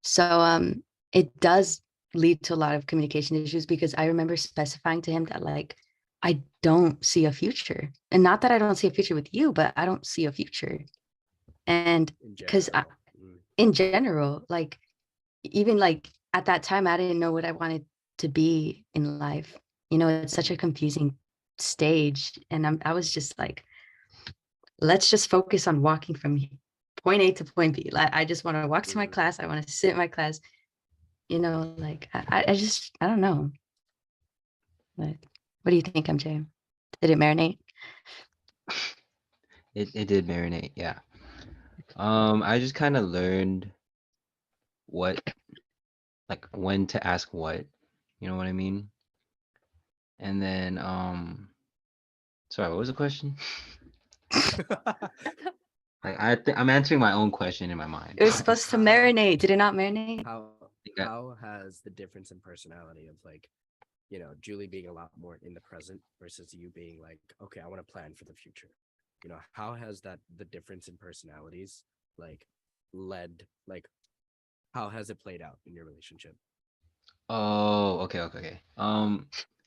So it does lead to a lot of communication issues because I remember specifying to him that like I don't see a future. And not that I don't see a future with you, but I don't see a future. And In because general. in general, like even like at that time, I didn't know what I wanted to be in life. You know, it's such a confusing stage. And I was just like, let's just focus on walking from point A to point B. Like, I just want to walk to my class. I want to sit in my class. You know, like I just I don't know. But what do you think, MJ? Did it marinate? It did marinate, yeah. I just kind of learned what, like, when to ask what, you know what I mean? And then, sorry, what was the question? Like, I'm answering my own question in my mind. It was supposed to marinate. Did it not marinate? How has the difference in personality of like, Julie being a lot more in the present versus you being like, okay, I want to plan for the future. How has that the difference in personalities like led like how has it played out in your relationship? Oh, okay.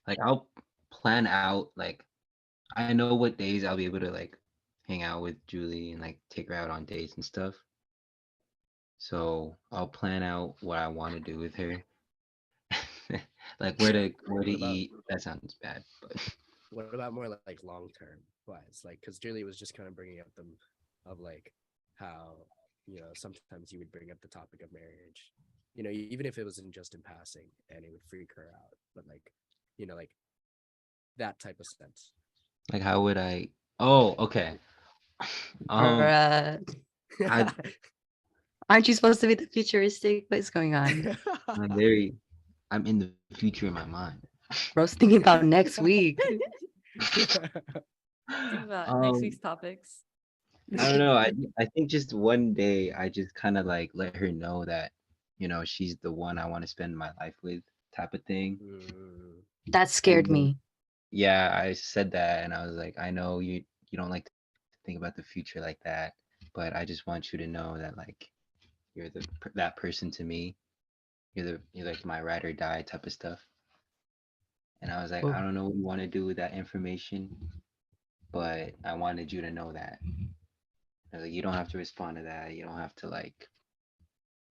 Like I'll plan out, like I know what days I'll be able to like hang out with Julie and like take her out on dates and stuff. So I'll plan out what I want to do with her. Like where to What about eat. That sounds bad, but what about more like long term wise? Like, because Julie was just kind of bringing up them of like how sometimes you would bring up the topic of marriage, even if it wasn't just in passing and it would freak her out, but like like that type of sense. like how would I? Oh, okay. Um, Bruh. I Aren't you supposed to be the futuristic? What is going on? I'm very I'm in the future in my mind. Bro's thinking about next week. Think about next Um, week's topics. I don't know. I think just one day I just kind of like let her know that, she's the one I want to spend my life with, type of thing. Mm, That And scared then, me. yeah, I said that, and I was like, I know you don't like to think about the future like that, but I just want you to know that like you're that person to me. You're like my ride or die type of stuff. And I was like, I Oh, don't know what you want to do with that information, but I wanted you to know that. I was like, you don't have to respond to that. You don't have to like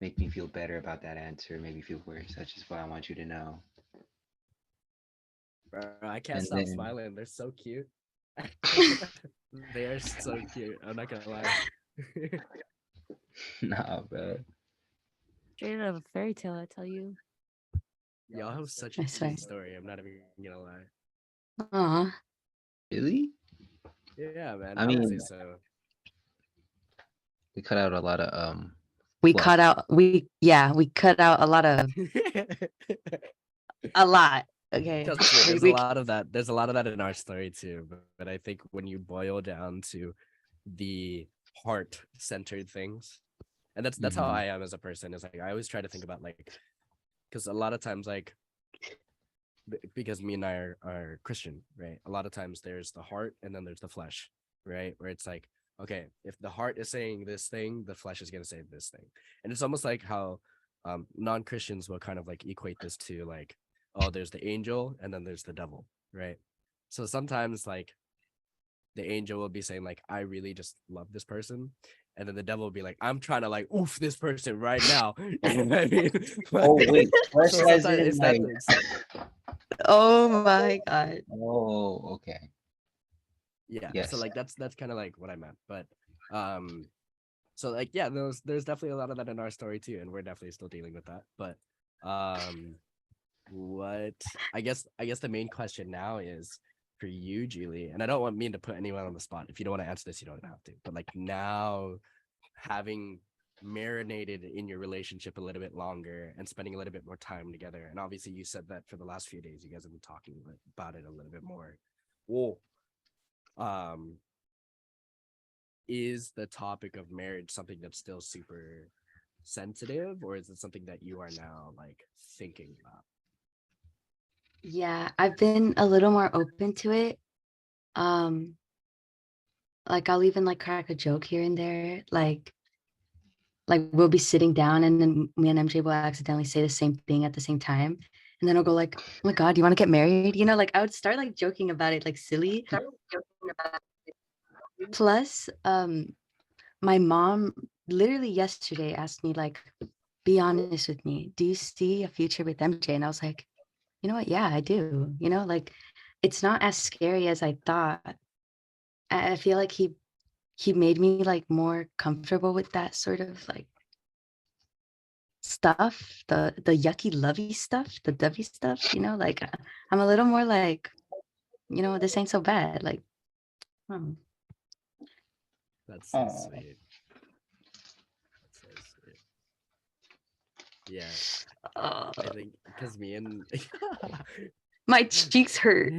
make me feel better about that answer, make me feel worse. That's just what I want you to know. bro, I can't And stop then, smiling. They're so cute. They are so cute. I'm not gonna lie. nah, bro. Straight out of a fairy tale, I tell you. Y'all have such a I cute swear. story. I'm not even gonna lie. Aw. Really? Yeah, man. I I would say mean, so. we cut out a lot of We fluff. cut out we cut out a lot. Okay. Trust me, We, there's a we lot of that. There's a lot of that in our story too. But I think when you boil down to the heart-centered things, and that's how Hmm. I am as a person. Is like I always try to think about like, because a lot of times like because me and I are Christian, right? A lot of times there's the heart and then there's the flesh, right? Where it's like, okay, if the heart is saying this thing, the flesh is gonna say this thing, and it's almost like how non-Christians will kind of like equate this to like, oh, there's the angel and then there's the devil, right? So sometimes like the angel will be saying like, I really just love this person, and then the devil will be like, I'm trying to like oof this person right now. You know what I mean? Oh wait, flesh So as sometimes in it's that like. oh my god. Oh, okay. yeah, so Yes. like that's kind of like what I meant, but um so like yeah, there's definitely a lot of that in our story too, and we're definitely still dealing with that, but um what I guess the main question now is for you, Julie, and I don't want me to put anyone on the spot. If you don't want to answer this, you don't have to, but like now having marinated in your relationship a little bit longer and spending a little bit more time together, and obviously you said that for the last few days you guys have been talking about it a little bit more. Whoa. um is the topic of marriage something that's still super sensitive, or is it something that you are now like thinking about? Yeah, I've been a little more open to it. Um, like I'll even like crack a joke here and there. Like we'll be sitting down and then me and MJ will accidentally say the same thing at the same time. And then I'll go like, oh my God, do you want to get married? Like I would start like joking about it, like silly. Plus, my mom literally yesterday asked me, like, be honest with me. Do you see a future with MJ? And I was like, you know what? Yeah, I do. Like it's not as scary as I thought. I feel like he made me like more comfortable with that sort of like stuff, the yucky lovey stuff, the dovey stuff, like I'm a little more like, this ain't so bad. Like, hmm. That's so Oh. sweet. That's so sweet. Yeah, I uh, think because me and my cheeks hurt.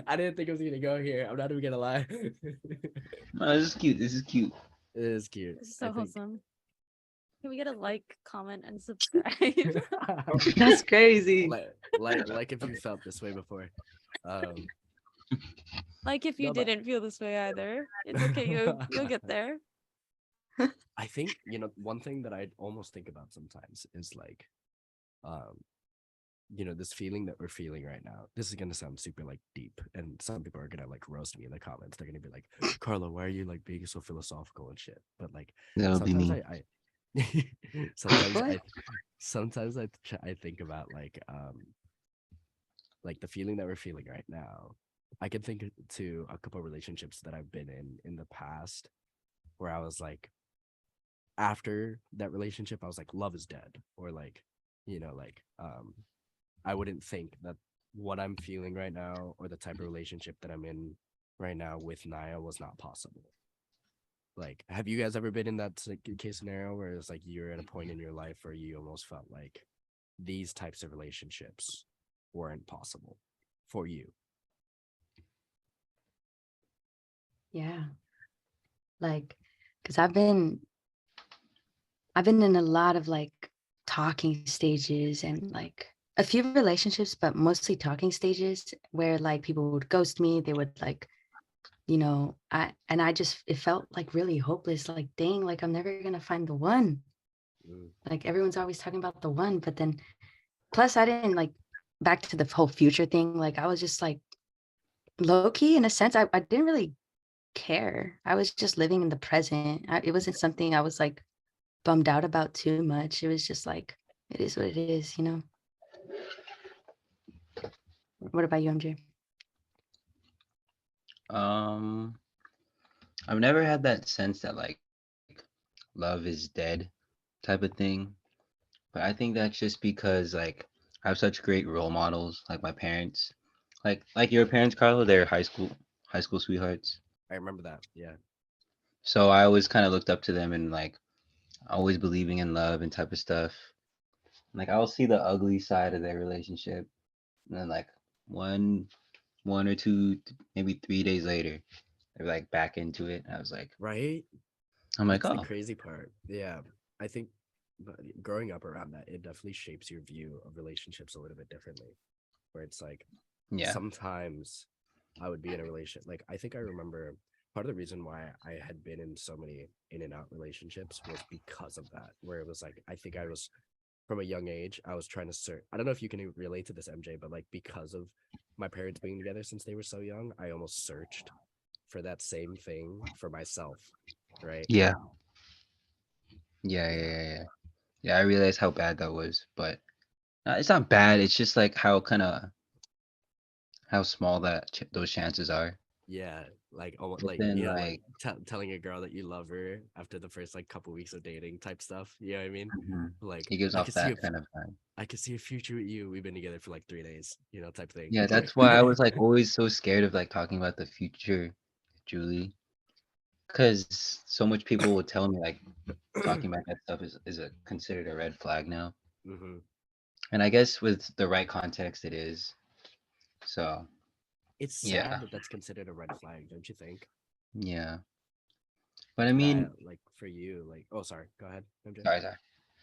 I didn't think I was gonna go here. I'm not even gonna lie. No, this is cute. This is cute. It is cute. This is I so think. wholesome. Can we get a like, comment, and subscribe? That's crazy. like if you felt this way before. Um, Like if you no, but didn't feel this way either. It's okay, you'll get there. I think one thing that I almost think about sometimes is like, um, this feeling that we're feeling right now. This is gonna sound super like deep, and some people are gonna like roast me in the comments. They're gonna be like, "Carlo, why are you like being so philosophical and shit?" But like That'll be sometimes me. I sometimes What? I think about like the feeling that we're feeling right now. I can think to a couple of relationships that I've been in the past where I was like, after that relationship, I was like, love is dead, or like, like I wouldn't think that what I'm feeling right now or the type of relationship that I'm in right now with Naya was not possible. Like, have you guys ever been in that case scenario where it's like you're at a point in your life where you almost felt like these types of relationships weren't possible for you? Yeah. Like, because I've been in a lot of like talking stages and like a few relationships, but mostly talking stages where like people would ghost me. They would like, I just it felt like really hopeless. Like, dang, like I'm never gonna find the one. Mm, Like everyone's always talking about the one, but then plus I didn't like back to the whole future thing. Like I was just like low key in a sense. I didn't really care. I was just living in the present. It wasn't something I was like bummed out about too much. It was just like, it is what it is, you know? What about you, MJ? Um, I've never had that sense that like love is dead type of thing. But I think that's just because like I have such great role models, like my parents. Like your parents, Carlo, they're high school sweethearts. I remember that. Yeah. So I always kind of looked up to them and like always believing in love and type of stuff. Like I'll see the ugly side of their relationship, and then like one one or two, maybe 3 days later, they're like back into it. I was like, Right. I'm like, That's the oh crazy part. Yeah. I think growing up around that, it definitely shapes your view of relationships a little bit differently. Where it's like yeah, sometimes I would be in a relationship. Like, I think I remember part of the reason why I had been in so many in and out relationships was because of that, where it was like, I think I was from a young age, I was trying to search. I don't know if you can relate to this, MJ, but like because of my parents being together since they were so young, I almost searched for that same thing for myself. Right. yeah, yeah, yeah, Yeah. yeah, yeah. Yeah, I realized how bad that was, but it's not bad. It's just like how small those chances are. Yeah, like almost But like then like, telling a girl that you love her after the first like couple weeks of dating type stuff. You know what I mean? mhm, Like it gives I off could see that kind of vibe. I could see a future with you. We've been together for like 3 days, type thing. Yeah, that's why I was like always so scared of like talking about the future, Julie, because so much people would tell me like talking about that stuff is a considered a red flag now. hmm And I guess with the right context, it is. So It's yeah, sad that that's considered a red flag, don't you think? yeah. But I Like mean, that, like for you, like oh sorry, go ahead, MJ. sorry.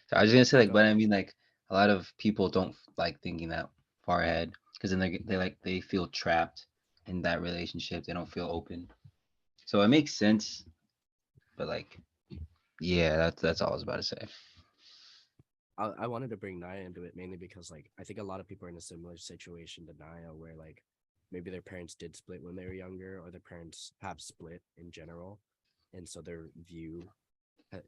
So I was gonna say No, like, go but ahead. I mean like a lot of people don't like thinking that far ahead because then they feel trapped in that relationship. They don't feel open. So it makes sense, but like, yeah, that's all I was about to say. I wanted to bring Naya into it mainly because like I think a lot of people are in a similar situation to Naya where like maybe their parents did split when they were younger or their parents have split in general, and so their view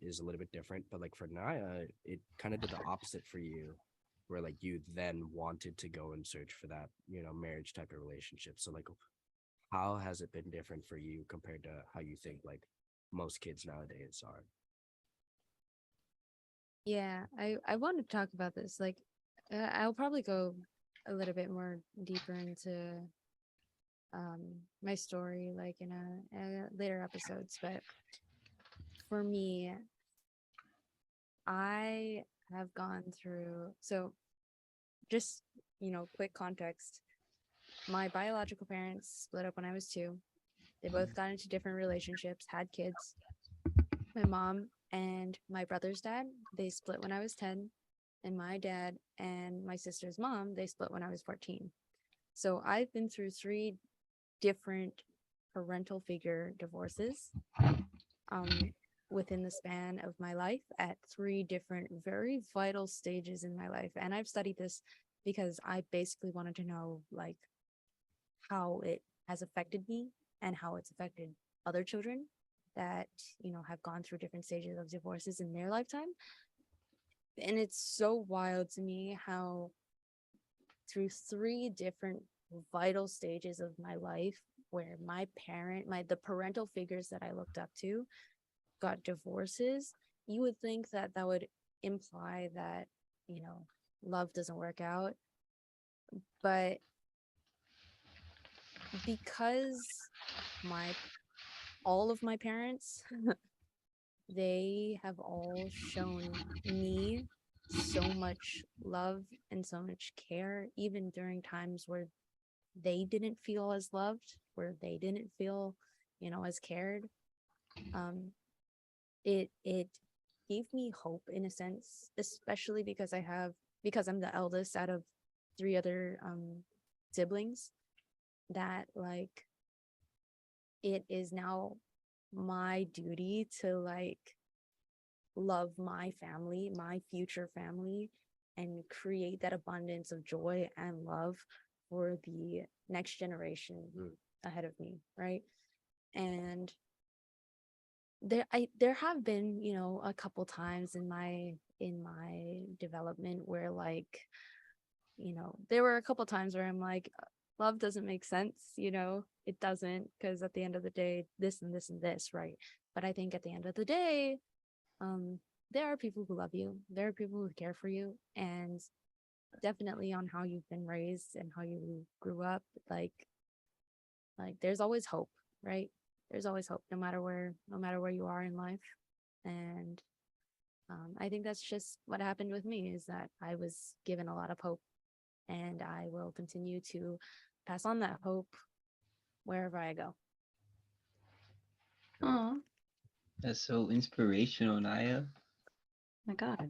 is a little bit different. But like for Naya, it kind of did the opposite for you, where like you then wanted to go and search for that marriage type of relationship. So like how has it been different for you compared to how you think like most kids nowadays are? Yeah, I want to talk about this. Like, I'll probably go a little bit more deeper into my story, like in a later episodes. But for me, I have gone through. So, just quick context. My biological parents split up when I was 2. They both got into different relationships, had kids. My mom and my brother's dad, they split when I was 10. And my dad and my sister's mom, they split when I was 14. So I've been through 3 different parental figure divorces um, within the span of my life at 3 different, very vital stages in my life. And I've studied this because I basically wanted to know like how it has affected me and how it's affected other children that, have gone through different stages of divorces in their lifetime. And it's so wild to me how through three different vital stages of my life where the parental figures that I looked up to got divorces, you would think that that would imply that, love doesn't work out. But because my all of my parents, they have all shown me so much love and so much care, even during times where they didn't feel as loved, where they didn't feel, as cared. Um, it gave me hope in a sense, especially because I'm the eldest out of three other siblings, that like it is now my duty to like love my family, my future family, and create that abundance of joy and love for the next generation ahead of me, right? And there have been, a couple times in my development where like, there were a couple times where I'm like, love doesn't make sense, it doesn't, because at the end of the day, this and this and this, right? But I think at the end of the day, there are people who love you, there are people who care for you, and definitely on how you've been raised and how you grew up, like there's always hope, right? There's always hope no matter where you are in life. And I think that's just what happened with me, is that I was given a lot of hope, and I will continue to pass on that hope wherever I go. Oh That's so inspirational, Naya. my God.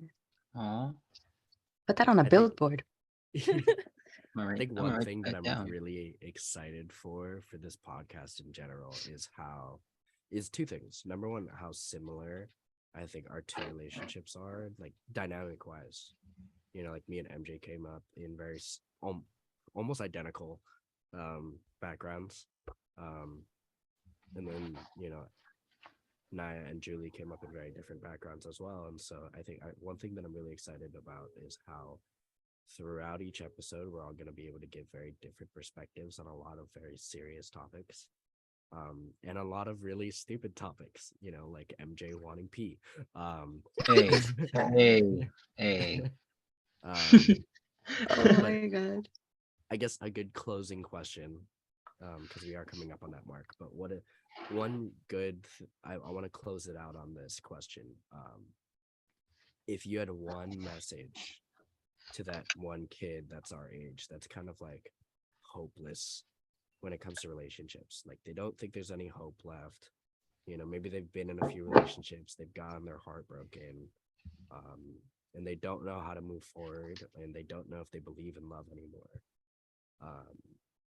Aw. Put that on a I think billboard. I think I'm one gonna thing write that I'm down. really excited for this podcast in general is two things. Number one, how similar I think our two relationships are, like dynamic wise. Like me and MJ came up in almost identical backgrounds. Um, and then, Naya and Julie came up in very different backgrounds as well. And so I think one thing that I'm really excited about is how throughout each episode, we're all going to be able to give very different perspectives on a lot of very serious topics. And a lot of really stupid topics, like MJ wanting pee. Hey, hey. Oh But my God. I guess a good closing question, because we are coming up on that mark. But I want to close it out on this question. If you had one message to that one kid that's our age, that's kind of like hopeless when it comes to relationships, like they don't think there's any hope left. Maybe they've been in a few relationships, they've gotten their heart broken, and they don't know how to move forward, and they don't know if they believe in love anymore.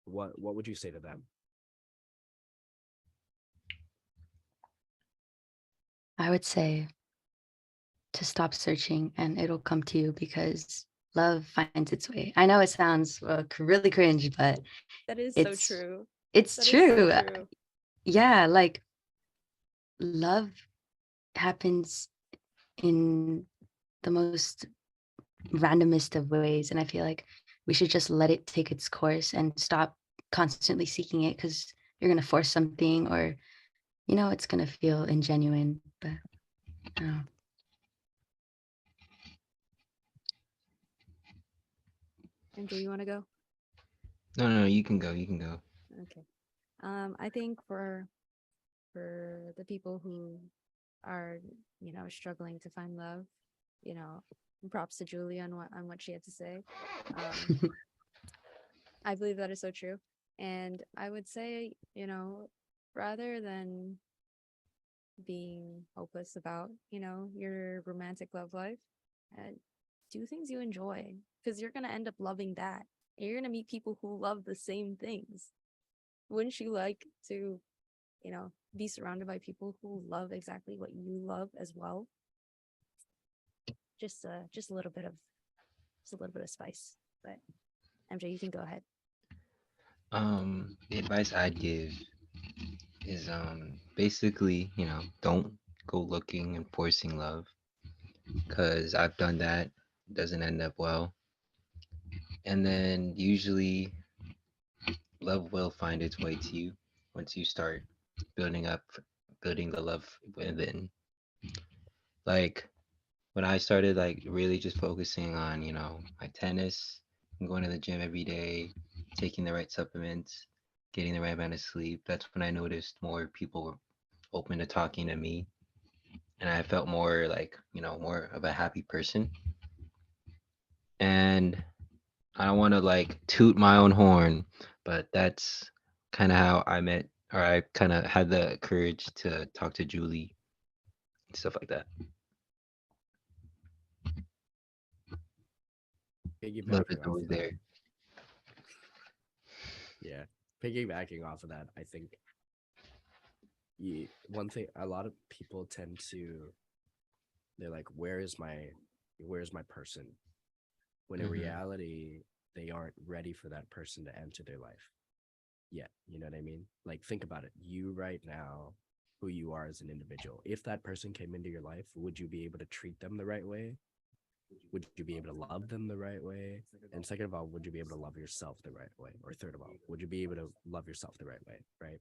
What would you say to them? I would say to stop searching and it'll come to you, because love finds its way. I know it sounds really cringe, but That is so it's true. it's That is so true. true. Yeah, like love happens in the most randomest of ways, and I feel like we should just let it take its course and stop constantly seeking it, because you're gonna force something, or it's gonna feel ingenuine. But oh, MJ, you want to go? No, you can go. You can go. Okay. I think for the people who are, struggling to find love, you know, props to Julie on what she had to say. I believe that is so true. And I would say, rather than being hopeless about, your romantic love life, uh, do things you enjoy, because you're going to end up loving that. And you're going to meet people who love the same things. Wouldn't you like to, be surrounded by people who love exactly what you love as well? Just a little bit of spice. But MJ, you can go ahead. The advice I'd give is basically, don't go looking and forcing love, because I've done that. It doesn't end up well. And then usually love will find its way to you once you start building up building the love within. Like when I started like really just focusing on, my tennis and going to the gym every day, taking the right supplements, getting the right amount of sleep, that's when I noticed more people were open to talking to me, and I felt more like, more of a happy person. And I don't want to like toot my own horn, but that's kind of how I met, or I kind of had the courage to talk to Julie and stuff like that. Love is Piggybacking off always of that, there. yeah, piggybacking off of that, I think one thing a lot of people tend to, they're like, where's my person? When in Hmm. reality, they aren't ready for that person to enter their life yet. You know what I mean? Like, think about it. You right now, who you are as an individual. If that person came into your life, would you be able to treat them the right way? Would you be able to love them the right way? And second of all, would you be able to love yourself the right way? Or third of all, would you be able to love yourself the right way? Right.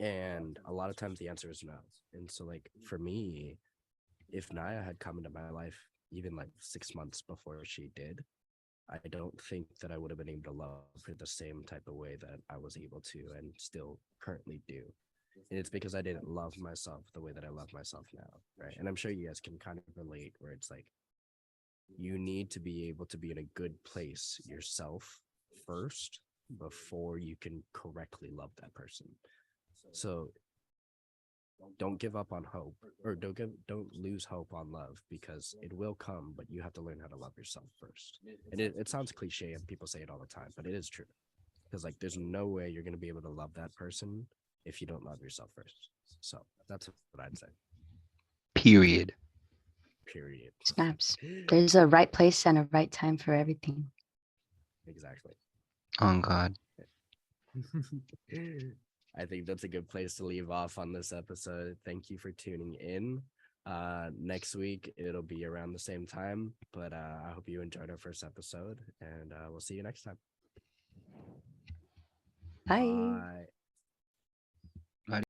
And a lot of times the answer is no. And so, like, for me, if Naya had come into my life even like 6 months before she did, I don't think that I would have been able to love her the same type of way that I was able to and still currently do. And it's because I didn't love myself the way that I love myself now. Right. And I'm sure you guys can kind of relate where it's like you need to be able to be in a good place yourself first before you can correctly love that person. So don't give up on hope, or don't lose hope on love, because it will come, but you have to learn how to love yourself first. And it sounds cliche and people say it all the time, but it is true, because like there's no way you're going to be able to love that person if you don't love yourself first. So that's what I'd say. Period. Period. Snaps. There's a right place and a right time for everything. Exactly. On God. I think that's a good place to leave off on this episode. Thank you for tuning in. Next week it'll be around the same time, but I hope you enjoyed our first episode, and we'll see you next time. Bye. Bye.